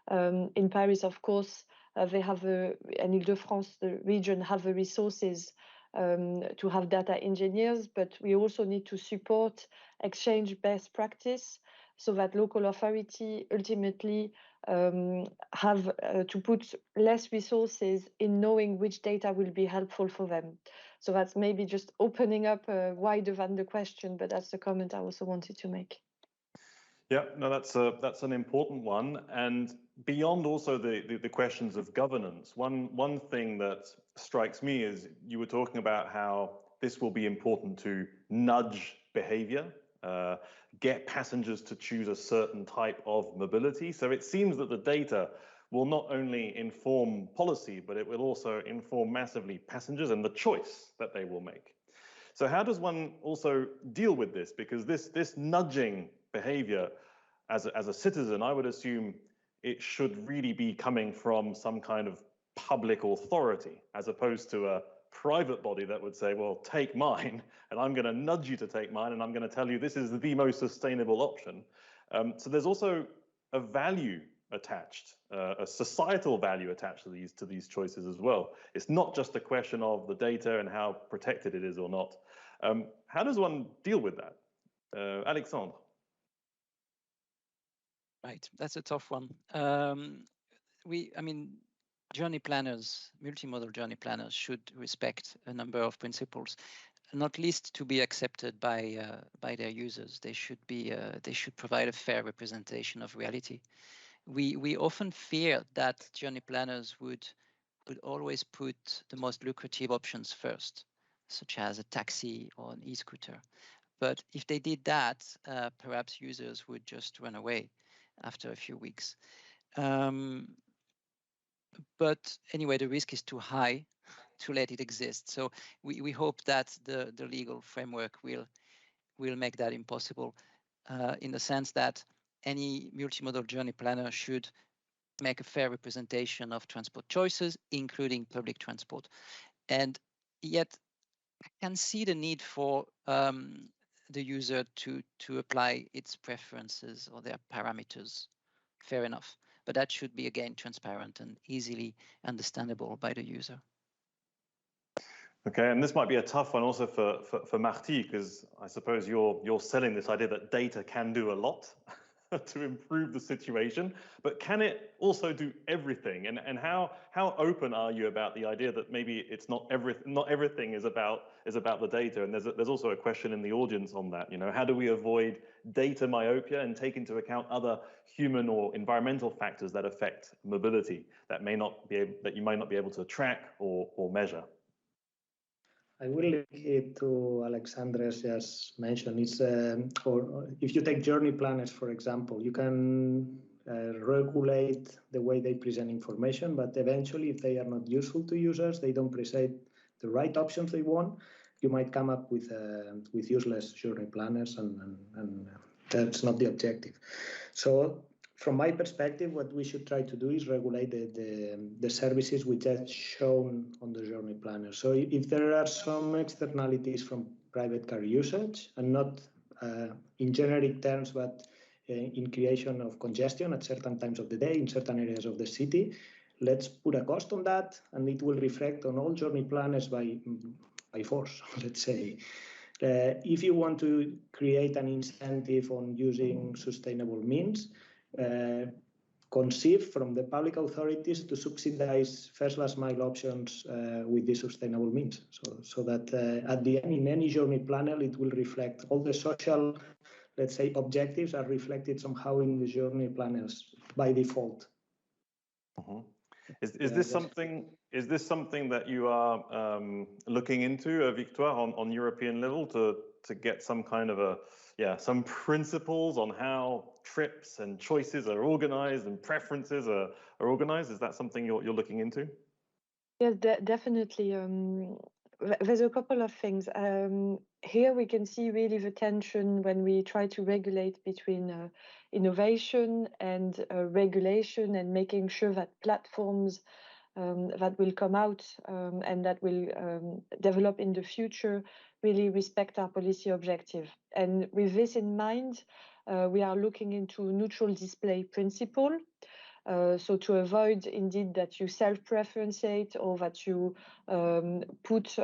In Paris, of course, they have and Île-de-France, the region, have the resources to have data engineers, but we also need to support exchange best practice so that local authority ultimately have to put less resources in knowing which data will be helpful for them. So that's maybe just opening up wider than the question, but that's the comment I also wanted to make. Yeah, no, that's an important one. And beyond also the questions of governance, one thing that strikes me is you were talking about how this will be important to nudge behavior, get passengers to choose a certain type of mobility. So it seems that the data will not only inform policy, but it will also inform massively passengers and the choice that they will make. So how does one also deal with this? Because this nudging behavior as a citizen, I would assume it should really be coming from some kind of public authority, as opposed to a private body that would say, well, take mine, and I'm going to nudge you to take mine, and I'm going to tell you this is the most sustainable option. So there's also a value attached, a societal value attached to these choices as well. It's not just a question of the data and how protected it is or not. How does one deal with that? Alexandre? Right, that's a tough one. Journey planners, multimodal journey planners should respect a number of principles, not least to be accepted by their users. They should provide a fair representation of reality. We often fear that journey planners would always put the most lucrative options first, such as a taxi or an e-scooter. But if they did that, perhaps users would just run away after a few weeks. But anyway, the risk is too high to let it exist. So we hope that the legal framework will make that impossible, in the sense that any multimodal journey planner should make a fair representation of transport choices, including public transport. And yet I can see the need for the user to apply its preferences or their parameters fair enough. But that should be, again, transparent and easily understandable by the user. Okay, and this might be a tough one also for Martí, because I suppose you're selling this idea that data can do a lot to improve the situation, but can it also do everything? And how open are you about the idea that maybe it's not everything is about the data? And there's also a question in the audience on that. You know, how do we avoid data myopia and take into account other human or environmental factors that affect mobility that you might not be able to track or measure? I will link it to Alexandre's just mentioned. It's or if you take journey planners, for example, you can regulate the way they present information, but eventually, if they are not useful to users, they don't present the right options they want, you might come up with useless journey planners, and that's not the objective. So, from my perspective, what we should try to do is regulate the services which are shown on the journey planner. So if there are some externalities from private car usage, and not in generic terms, but in creation of congestion at certain times of the day in certain areas of the city, let's put a cost on that, and it will reflect on all journey planners by force, let's say. If you want to create an incentive on using sustainable means, conceived from the public authorities to subsidize first last mile options with these sustainable means, so that at the end, in any journey planner, it will reflect all the social, let's say, objectives are reflected somehow in the journey planners by default. Mm-hmm. Is this something that you are looking into, Victoire, on European level to get some kind of some principles on how trips and choices are organized and preferences are organized? Is that something you're looking into? Yes, definitely. There's a couple of things. Here we can see really the tension when we try to regulate between innovation and regulation, and making sure that platforms that will come out and that will develop in the future really respect our policy objective. And with this in mind, we are looking into neutral display principle. So to avoid indeed that you self-preferentiate, or that you put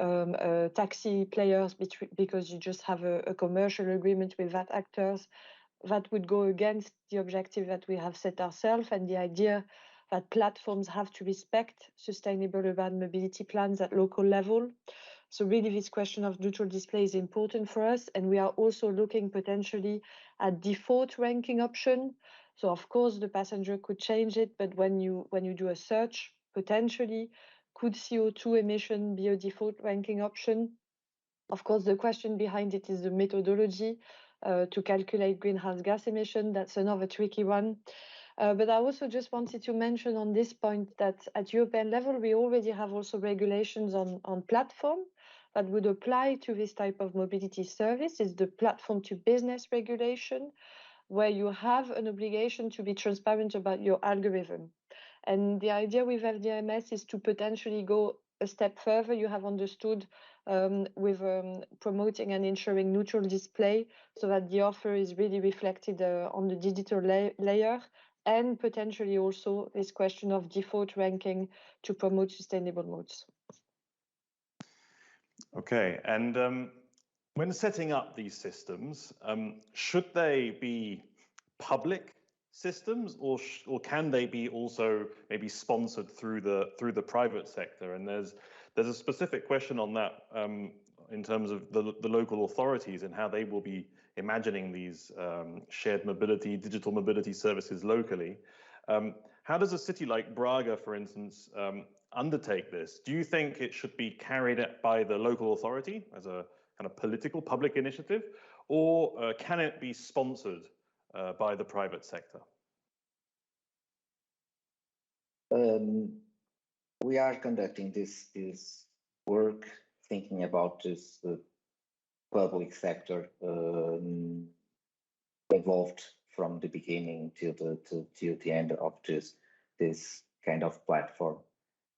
taxi players because you just have a commercial agreement with that actors, that would go against the objective that we have set ourselves, and the idea that platforms have to respect sustainable urban mobility plans at local level. So really this question of neutral display is important for us, and we are also looking potentially at default ranking option. So of course the passenger could change it, but when you do a search, potentially could CO2 emission be a default ranking option? Of course, the question behind it is the methodology to calculate greenhouse gas emission. That's another tricky one. But I also just wanted to mention on this point that at European level, we already have also regulations on platform that would apply to this type of mobility service. Is the platform to business regulation, where you have an obligation to be transparent about your algorithm. And the idea with FDMS is to potentially go a step further. You have understood with promoting and ensuring neutral display, so that the offer is really reflected on the digital layer, and potentially also this question of default ranking to promote sustainable modes. Okay, and when setting up these systems, should they be public systems, or can they be also maybe sponsored through the private sector? And there's a specific question on that in terms of the local authorities and how they will be imagining these shared mobility, digital mobility services locally. How does a city like Braga, for instance, undertake this? Do you think it should be carried out by the local authority as a kind of political public initiative, or can it be sponsored by the private sector? We are conducting this work, thinking about this public sector involved from the beginning till the end of this kind of platform.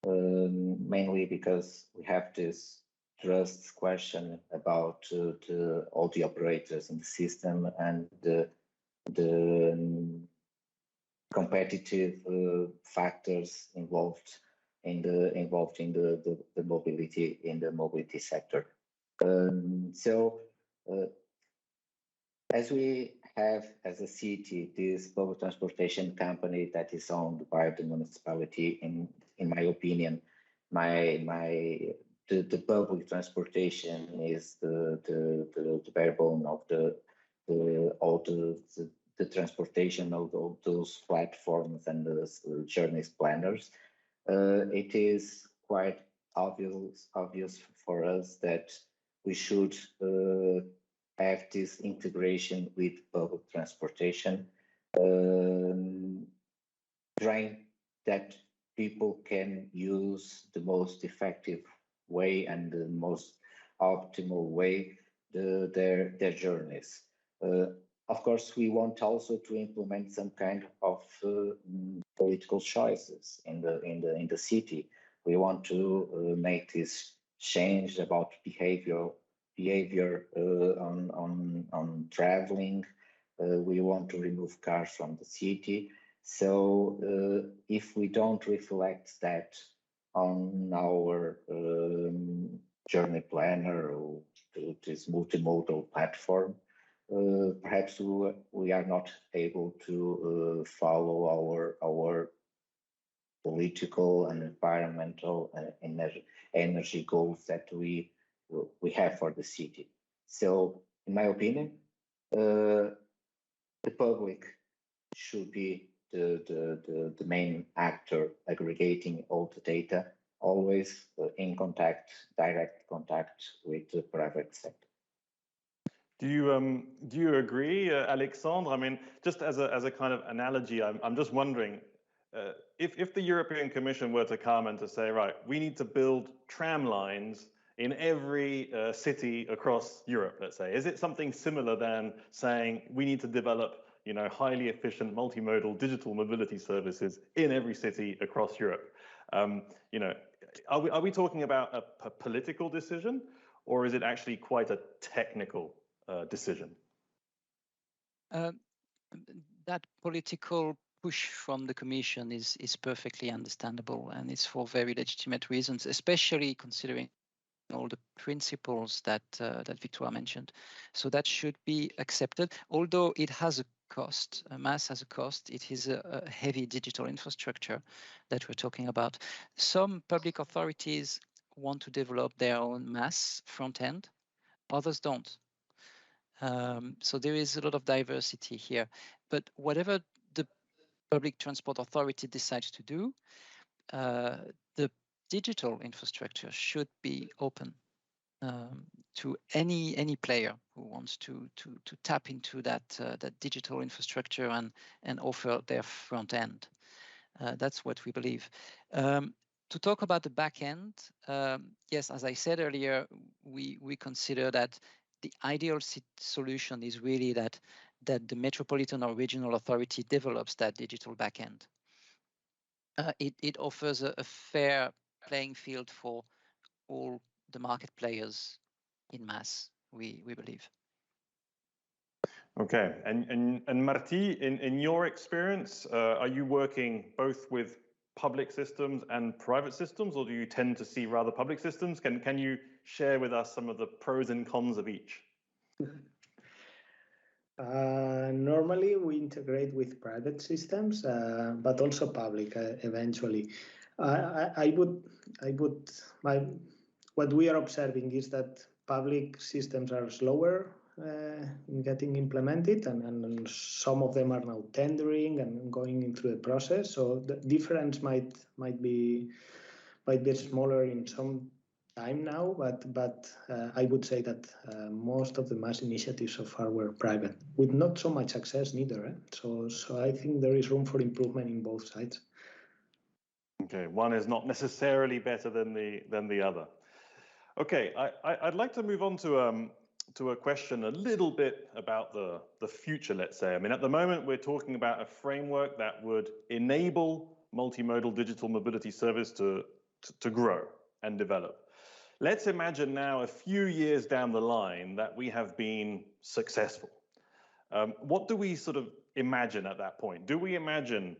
Mainly because we have this trust question about all the operators in the system, and the competitive factors involved in the mobility sector. As we have as a city this public transportation company that is owned by the municipality, in my opinion, the public transportation is the barebone of the transportation of those platforms and the journeys planners. It is quite obvious for us that we should have this integration with public transportation, trying that people can use the most effective way and the most optimal way their journeys. Of course, we want also to implement some kind of political choices in the city. We want to make this change about behavior on traveling. We want to remove cars from the city. So if we don't reflect that on our journey planner or this multimodal platform, perhaps we are not able to follow our political and environmental energy goals that we have for the city. So, in my opinion, the public should be the main actor aggregating all the data, always in direct contact with the private sector. Do you agree, Alexandre? I mean, just as a kind of analogy, I'm just wondering, if the European Commission were to come and to say, right, we need to build tram lines in every city across Europe, let's say, is it something similar than saying we need to develop, highly efficient multimodal digital mobility services in every city across Europe? Are we talking about a political decision, or is it actually quite a technical decision? That political push from the Commission is perfectly understandable, and it's for very legitimate reasons, especially considering all the principles that Victoire mentioned. So that should be accepted, although it has a cost. MaaS has a cost. It is a heavy digital infrastructure that we're talking about. Some public authorities want to develop their own MaaS front end, others don't. So there is a lot of diversity here. But whatever the public transport authority decides to do, the digital infrastructure should be open to any player who wants to tap into that digital infrastructure and offer their front end. That's what we believe. To talk about the back end, yes, as I said earlier, we consider that the ideal solution is really that the metropolitan or regional authority develops that digital backend. It offers a fair playing field for all the market players in MaaS, we believe. Okay, and Martí, in your experience, are you working both with public systems and private systems, or do you tend to see rather public systems? Can you share with us some of the pros and cons of each? Normally we integrate with private systems, but also public eventually. What we are observing is that public systems are slower in getting implemented, and some of them are now tendering and going through the process. So the difference might be smaller in some time now, but I would say that most of the MaaS initiatives so far were private, with not so much success neither. So I think there is room for improvement in both sides. Okay, one is not necessarily better than the other. Okay, I'd like to move on to a question a little bit about the future, let's say. I mean, at the moment, we're talking about a framework that would enable multimodal digital mobility service to grow and develop. Let's imagine now a few years down the line that we have been successful. What do we sort of imagine at that point? Do we imagine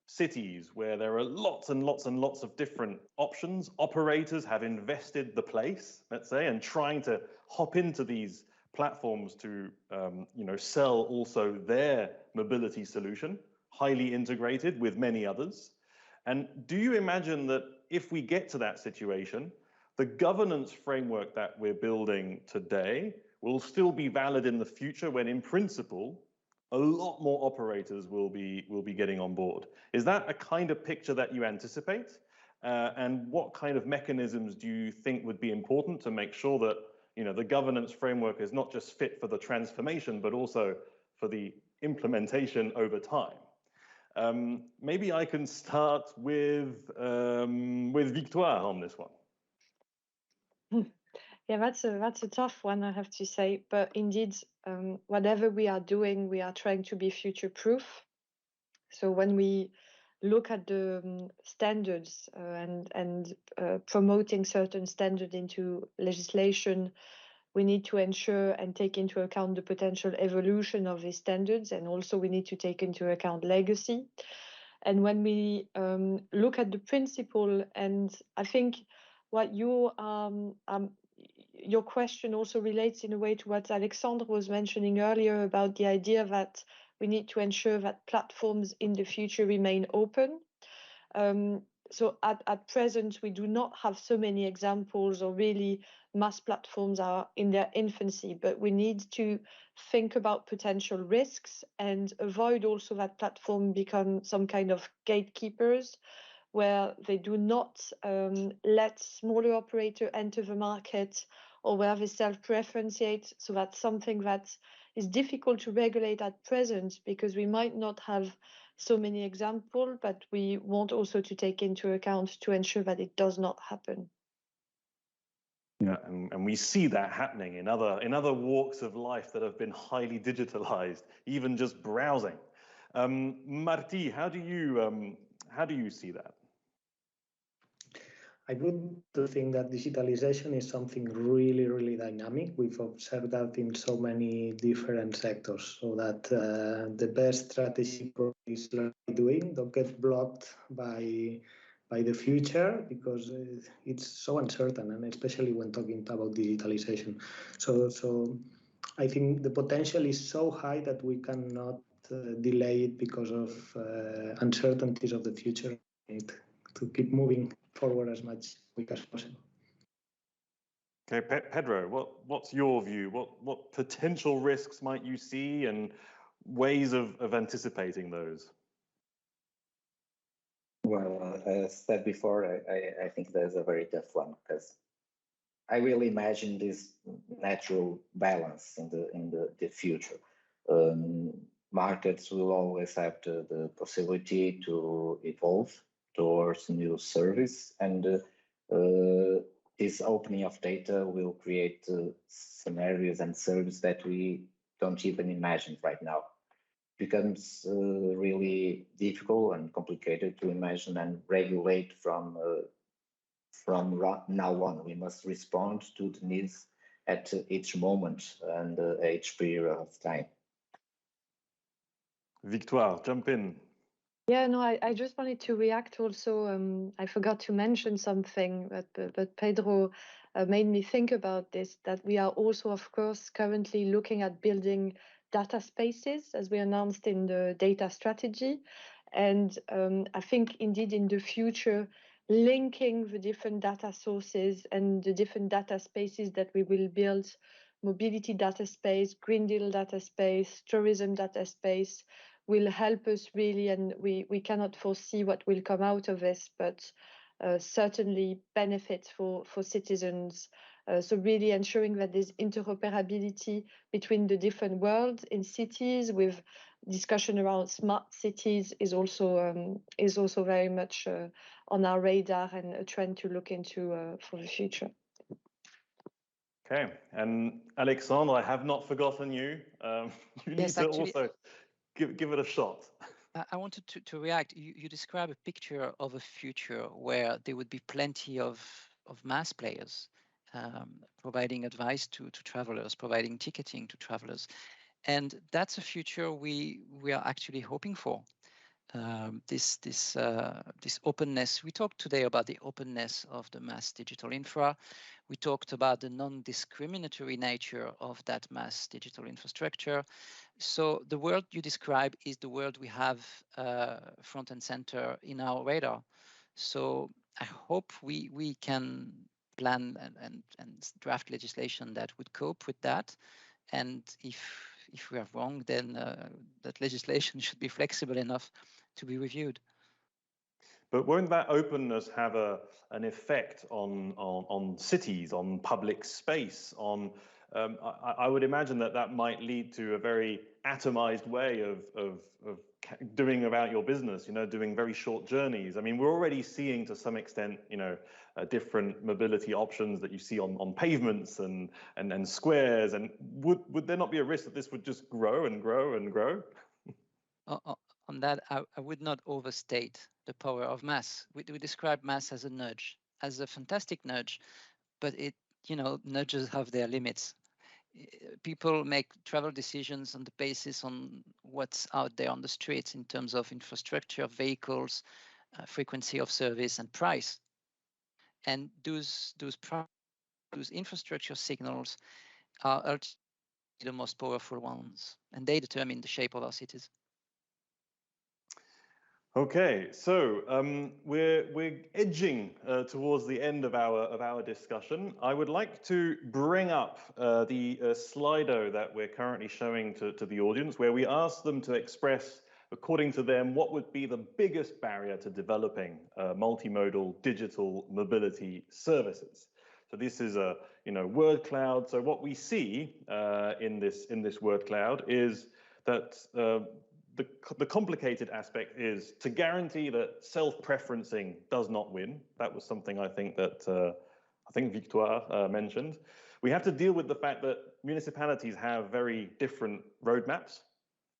cities where there are lots and lots and lots of different options? Operators have invested the place, let's say, and trying to hop into these platforms to sell also their mobility solution, highly integrated with many others. And do you imagine that if we get to that situation, the governance framework that we're building today will still be valid in the future when, in principle, a lot more operators will be getting on board? Is that a kind of picture that you anticipate? And what kind of mechanisms do you think would be important to make sure that the governance framework is not just fit for the transformation, but also for the implementation over time? Maybe I can start with Victoire on this one. Yeah, that's a tough one, I have to say. But indeed, whatever we are doing, we are trying to be future-proof. So when we look at the standards and promoting certain standards into legislation, we need to ensure and take into account the potential evolution of these standards, and also we need to take into account legacy. And when we look at the principle, and I think what your question also relates in a way to what Alexandre was mentioning earlier about the idea that we need to ensure that platforms in the future remain open. So at present, we do not have so many examples, or really mass platforms are in their infancy, but we need to think about potential risks and avoid also that platform become some kind of gatekeepers, where they do not let smaller operator enter the market, or where they self-preferentiate. So that's something that is difficult to regulate at present, because we might not have so many examples, but we want also to take into account to ensure that it does not happen. Yeah, and we see that happening in other walks of life that have been highly digitalized, even just browsing. Martí, how do you see that? I would think that digitalization is something really, really dynamic. We've observed that in so many different sectors, so that the best strategy is doing don't get blocked by the future, because it's so uncertain, and especially when talking about digitalization. So I think the potential is so high that we cannot delay it because of uncertainties of the future. To keep moving forward as much as possible. Okay, Pedro, what's your view? What potential risks might you see, and ways of anticipating those? Well, as said before, I think there's a very tough one, because I really imagine this natural balance in the future. Markets will always have the possibility to evolve towards new service, and this opening of data will create scenarios and services that we don't even imagine right now. It becomes really difficult and complicated to imagine and regulate from now on. We must respond to the needs at each moment and each period of time. Victoire, jump in. Yeah, no, I just wanted to react also. I forgot to mention something, but Pedro made me think about this, that we are also, of course, currently looking at building data spaces, as we announced in the data strategy. And I think indeed in the future, linking the different data sources and the different data spaces that we will build, mobility data space, Green Deal data space, tourism data space, will help us really, and we cannot foresee what will come out of this, but certainly benefits for citizens. So really ensuring that there's interoperability between the different worlds in cities, with discussion around smart cities, is also very much on our radar, and a trend to look into for the future. Okay, and Alexandre, I have not forgotten you. You need to actually also give it a shot. I wanted to react. You describe a picture of a future where there would be plenty of mass players providing advice to travelers, providing ticketing to travelers. And that's a future we are actually hoping for. This openness. We talked today about the openness of the mass digital infra. We talked about the non-discriminatory nature of that mass digital infrastructure. So the world you describe is the world we have front and center in our radar. So I hope we can plan and draft legislation that would cope with that. And if we are wrong, then that legislation should be flexible enough to be reviewed. But won't that openness have an effect on cities, on public space, on I would imagine that might lead to a very atomized way of doing about your business, doing very short journeys. I mean, we're already seeing to some extent, different mobility options that you see on pavements and squares. And would there not be a risk that this would just grow and grow and grow? On that, I would not overstate the power of mass. We describe mass as a nudge, as a fantastic nudge, but nudges have their limits. People make travel decisions on the basis on what's out there on the streets in terms of infrastructure, vehicles, frequency of service, and price. And those infrastructure signals are ultimately the most powerful ones, and they determine the shape of our cities. Okay, so we're edging towards the end of our discussion. I would like to bring up the Slido that we're currently showing to the audience, where we ask them to express, according to them, what would be the biggest barrier to developing multimodal digital mobility services. So this is a word cloud. So what we see in this word cloud is that the complicated aspect is to guarantee that self-preferencing does not win. That was something I think that Victoire mentioned. We have to deal with the fact that municipalities have very different roadmaps.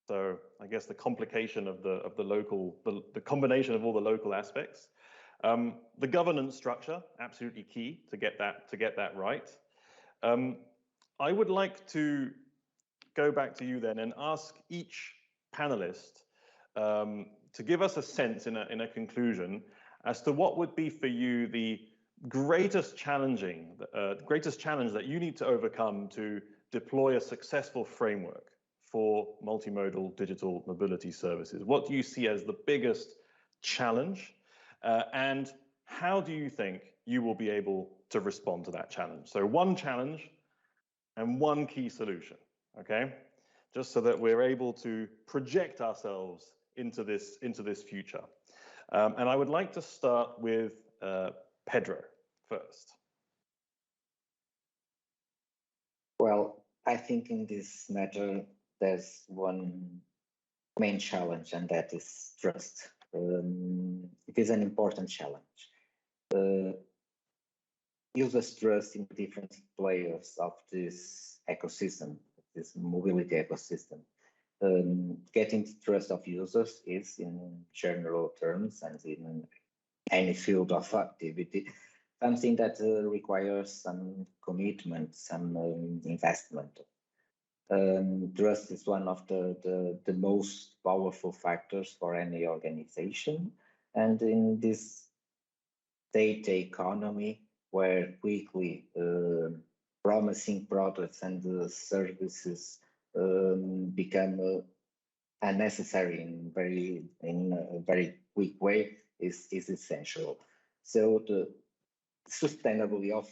So I guess the complication of the combination of all the local aspects. The governance structure, absolutely key to get that right. I would like to go back to you then and ask each panelist to give us a sense in a conclusion as to what would be for you the greatest challenge that you need to overcome to deploy a successful framework for multimodal digital mobility services. What do you see as the biggest challenge, and how do you think you will be able to respond to that challenge? So one challenge and one key solution, okay? Just so that we're able to project ourselves into this future. And I would like to start with Pedro first. Well, I think in this matter, there's one main challenge, and that is trust. It is an important challenge. Users trust in different players of this ecosystem, this mobility ecosystem. Getting the trust of users is, in general terms and in any field of activity, something that requires some commitment, some investment. Trust is one of the most powerful factors for any organization. And in this data economy, where quickly promising products and services become unnecessary in a very quick way, is essential. So the sustainability of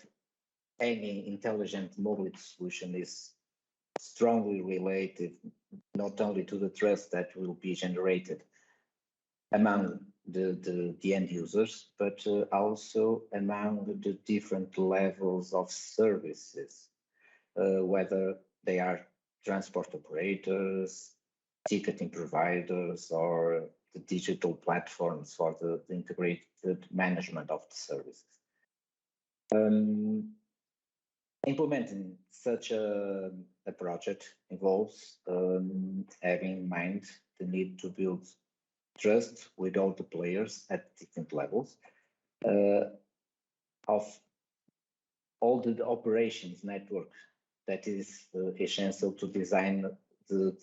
any intelligent mobility solution is strongly related not only to the trust that will be generated among the end users, but also among the different levels of services, whether they are transport operators, ticketing providers, or the digital platforms for the integrated management of the services. Implementing such a project involves having in mind the need to build trust with all the players at different levels of all the operations network that is essential to design the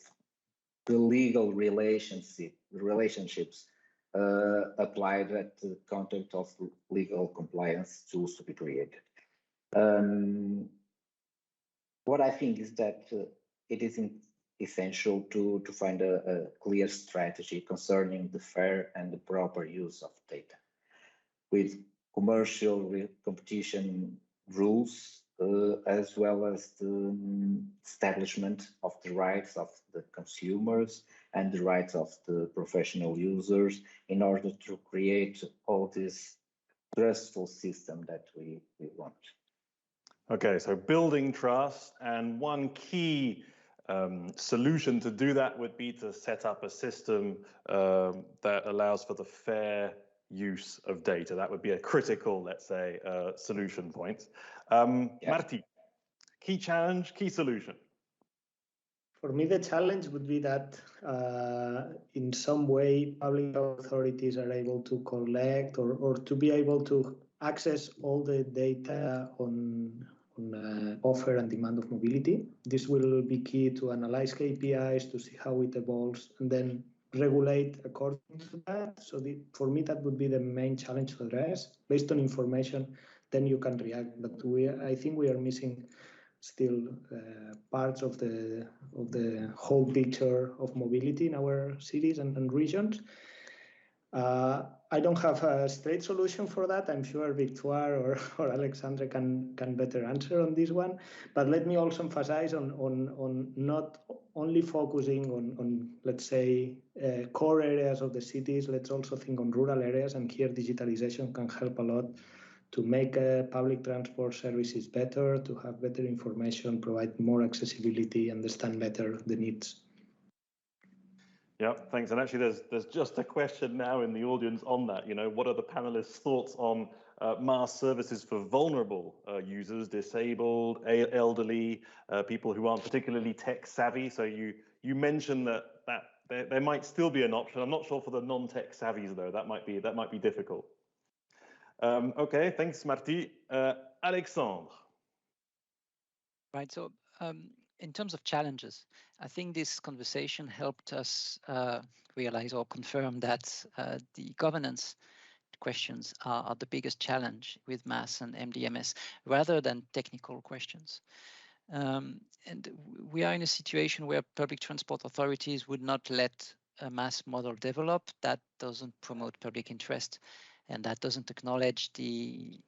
legal relationships applied at the content of legal compliance tools to be created. What I think is that it is essential to find a clear strategy concerning the fair and the proper use of data, with commercial competition rules, as well as the establishment of the rights of the consumers and the rights of the professional users in order to create all this trustful system that we want. Okay, so building trust, and one key solution to do that would be to set up a system that allows for the fair use of data. That would be a critical, let's say, solution point. Yes. Martí, key challenge, key solution. For me, the challenge would be that in some way public authorities are able to collect or to be able to access all the data on offer and demand of mobility. This will be key to analyze KPIs, to see how it evolves, and then regulate according to that. So for me, that would be the main challenge to address. Based on information, then you can react. But I think we are missing still parts of the whole picture of mobility in our cities and regions. I don't have a straight solution for that. I'm sure Victoire or Alexandre can better answer on this one. But let me also emphasize on not only focusing on let's say, core areas of the cities. Let's also think on rural areas, and here digitalization can help a lot to make public transport services better, to have better information, provide more accessibility, understand better the needs. Yeah, thanks. And actually, there's just a question now in the audience on that. You know, what are the panelists' thoughts on mass services for vulnerable users, disabled, elderly, people who aren't particularly tech savvy? So you mentioned that there might still be an option. I'm not sure for the non-tech savvies though. That might be difficult. Okay, thanks, Martí. Alexandre. Right. So. In terms of challenges, I think this conversation helped us realize or confirm that the governance questions are the biggest challenge with MAS and MDMS, rather than technical questions. And we are in a situation where public transport authorities would not let a MAS model develop that doesn't promote public interest, and that doesn't acknowledge the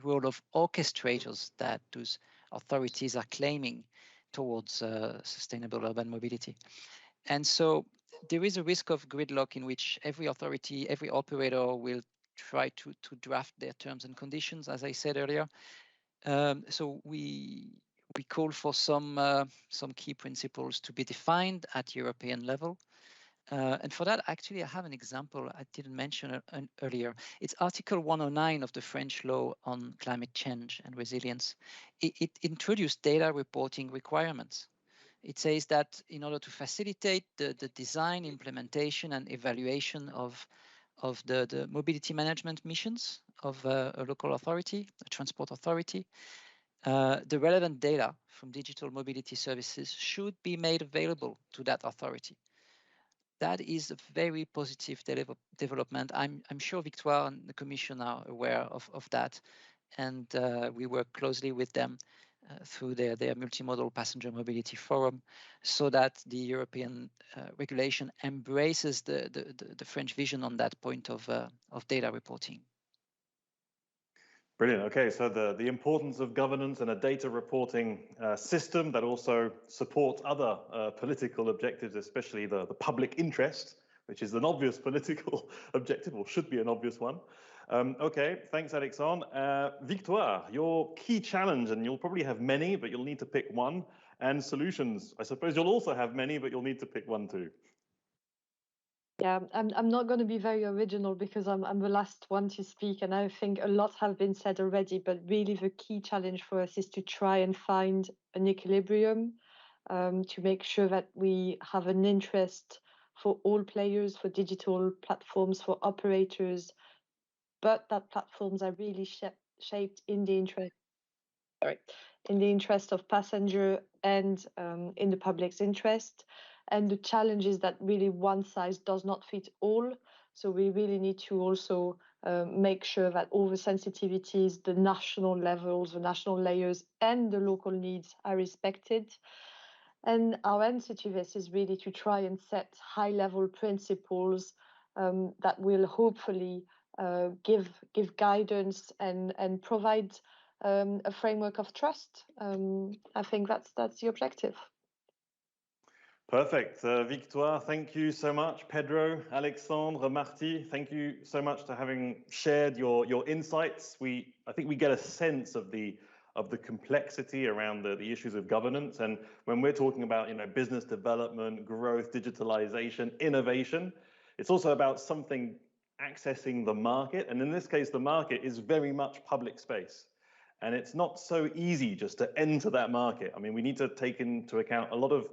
role of orchestrators that those authorities are claiming towards sustainable urban mobility. And so there is a risk of gridlock in which every authority, every operator will try to draft their terms and conditions, as I said earlier. So we call for some key principles to be defined at European level. And for that, actually, I have an example I didn't mention earlier. It's Article 109 of the French law on climate change and resilience. It introduced data reporting requirements. It says that in order to facilitate the design, implementation, and evaluation of the mobility management missions of a local authority, a transport authority, the relevant data from digital mobility services should be made available to that authority. That is a very positive development. I'm sure Victoire and the Commission are aware of that, and we work closely with them through their Multimodal Passenger Mobility Forum, so that the European regulation embraces the French vision on that point of data reporting. Brilliant. Okay, so the importance of governance and a data reporting system that also supports other political objectives, especially the public interest, which is an obvious political objective, or should be an obvious one. Okay, thanks, Alexandre. Victoire, your key challenge, and you'll probably have many, but you'll need to pick one, and solutions. I suppose you'll also have many, but you'll need to pick one too. Yeah, I'm not going to be very original because I'm the last one to speak, and I think a lot have been said already, but really the key challenge for us is to try and find an equilibrium to make sure that we have an interest for all players, for digital platforms, for operators, but that platforms are really shaped in the interest in the interest of passenger and in the public's interest. And the challenge is that really one size does not fit all. So we really need to also make sure that all the sensitivities, the national levels, the national layers, and the local needs are respected. And our answer to this is really to try and set high-level principles that will hopefully give guidance and provide a framework of trust. I think that's the objective. Perfect. Victoire, thank you so much. Pedro, Alexandre, Marty, thank you so much for having shared your insights. I think we get a sense of the complexity around the issues of governance. And when we're talking about business development, growth, digitalization, innovation, it's also about something accessing the market. And in this case, the market is very much public space. And it's not so easy just to enter that market. I mean, we need to take into account a lot of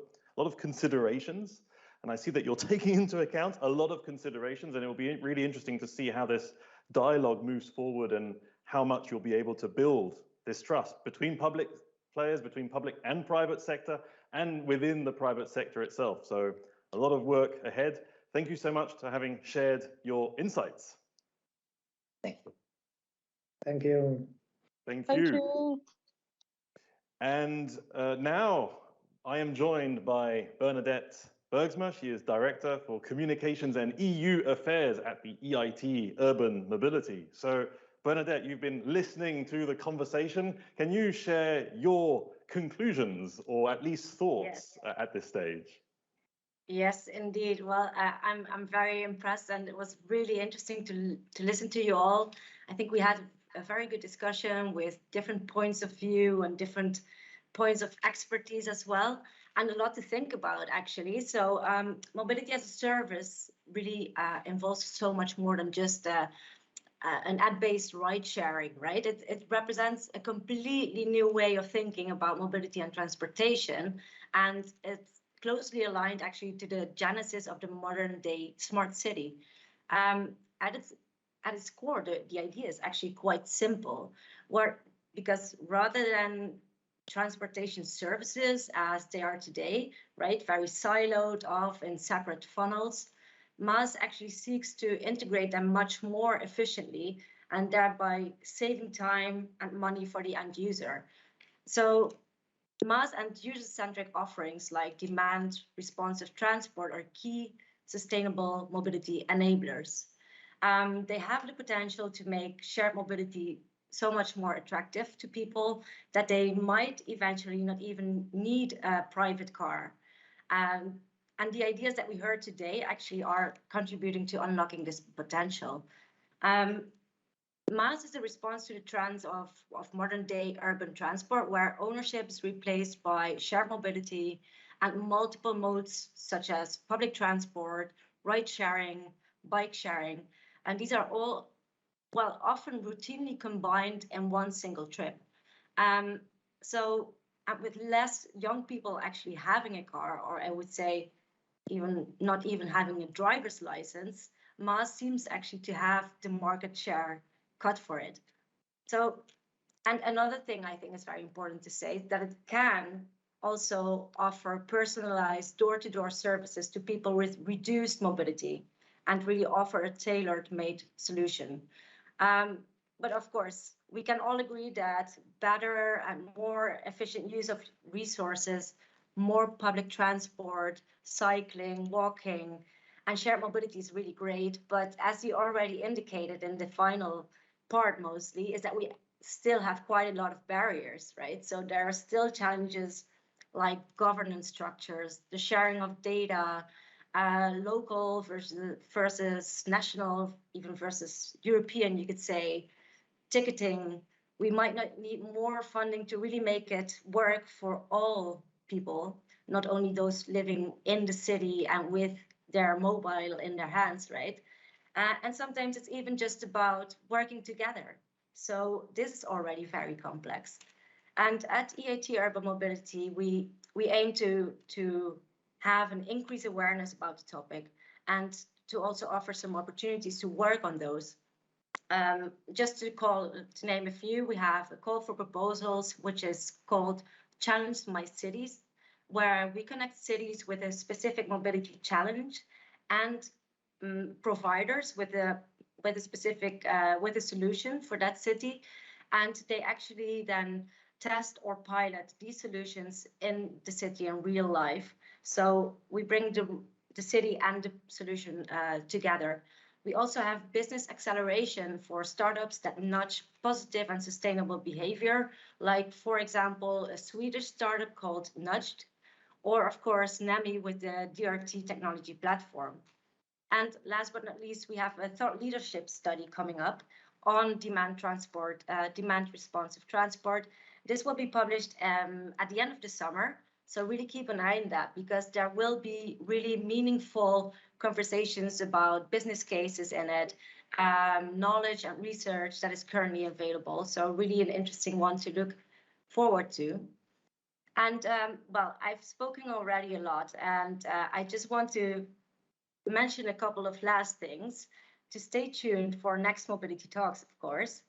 considerations, and I see that you're taking into account a lot of considerations, and it will be really interesting to see how this dialogue moves forward and how much you'll be able to build this trust between public players, between public and private sector, and within the private sector itself. So a lot of work ahead. Thank you so much for having shared your insights. Thank you. Thank you. Thank Thank you. you. And now I am joined by Bernadette Bergsma. She is Director for Communications and EU Affairs at the EIT Urban Mobility. So Bernadette, you've been listening to the conversation. Can you share your conclusions or at least thoughts at this stage? Yes, indeed. Well, I'm very impressed, and it was really interesting to listen to you all. I think we had a very good discussion with different points of view and different points of expertise as well, and a lot to think about, actually. So mobility as a service really involves so much more than just an app-based ride sharing, right? It represents a completely new way of thinking about mobility and transportation, and it's closely aligned actually to the genesis of the modern day smart city. At its core, the idea is actually quite simple, because rather than transportation services as they are today, right, very siloed off in separate funnels, MaaS actually seeks to integrate them much more efficiently and thereby saving time and money for the end user. So MaaS and user-centric offerings like demand responsive transport are key sustainable mobility enablers. They have the potential to make shared mobility so much more attractive to people that they might eventually not even need a private car. And the ideas that we heard today actually are contributing to unlocking this potential. MaaS is a response to the trends of modern day urban transport, where ownership is replaced by shared mobility and multiple modes such as public transport, ride sharing, bike sharing. And these are all, well, often routinely combined in one single trip. So with less young people actually having a car, or I would say not even having a driver's license, MaaS seems actually to have the market share cut for it. So, and another thing I think is very important to say is that it can also offer personalized door-to-door services to people with reduced mobility and really offer a tailor-made solution. But of course, we can all agree that better and more efficient use of resources, more public transport, cycling, walking, and shared mobility is really great. But as you already indicated in the final part mostly, is that we still have quite a lot of barriers, right? So there are still challenges like governance structures, the sharing of data, local versus national, even versus European, you could say, ticketing. We might not need more funding to really make it work for all people, not only those living in the city and with their mobile in their hands, right? And sometimes it's even just about working together. So this is already very complex. And at EIT Urban Mobility, we aim to have an increased awareness about the topic and to also offer some opportunities to work on those. Just to name a few, we have a call for proposals, which is called Challenge My Cities, where we connect cities with a specific mobility challenge and providers with a specific with a solution for that city, and they actually then test or pilot these solutions in the city in real life. So we bring the city and the solution together. We also have business acceleration for startups that nudge positive and sustainable behavior, like, for example, a Swedish startup called Nudged, or of course, NAMI with the DRT technology platform. And last but not least, we have a thought leadership study coming up on demand transport, demand responsive transport. This will be published at the end of the summer. So really keep an eye on that, because there will be really meaningful conversations about business cases in it, knowledge and research that is currently available. So really an interesting one to look forward to. And well, I've spoken already a lot, and I just want to mention a couple of last things. To stay tuned for next mobility talks, of course,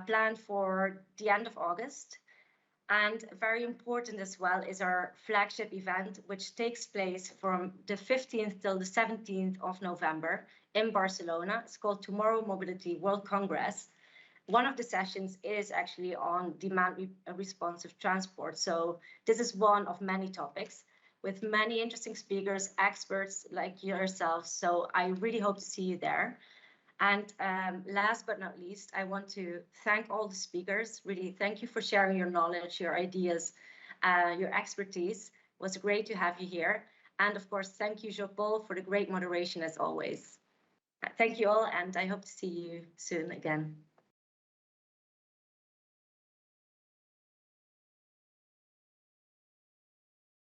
planned for the end of August. And very important as well is our flagship event, which takes place from the 15th till the 17th of November in Barcelona. It's called Tomorrow Mobility World Congress. One of the sessions is actually on demand responsive transport. So this is one of many topics with many interesting speakers, experts like yourselves. So I really hope to see you there. And last but not least, I want to thank all the speakers. Really, thank you for sharing your knowledge, your ideas, your expertise. It was great to have you here. And of course, thank you, Jean-Paul, for the great moderation as always. Thank you all, and I hope to see you soon again.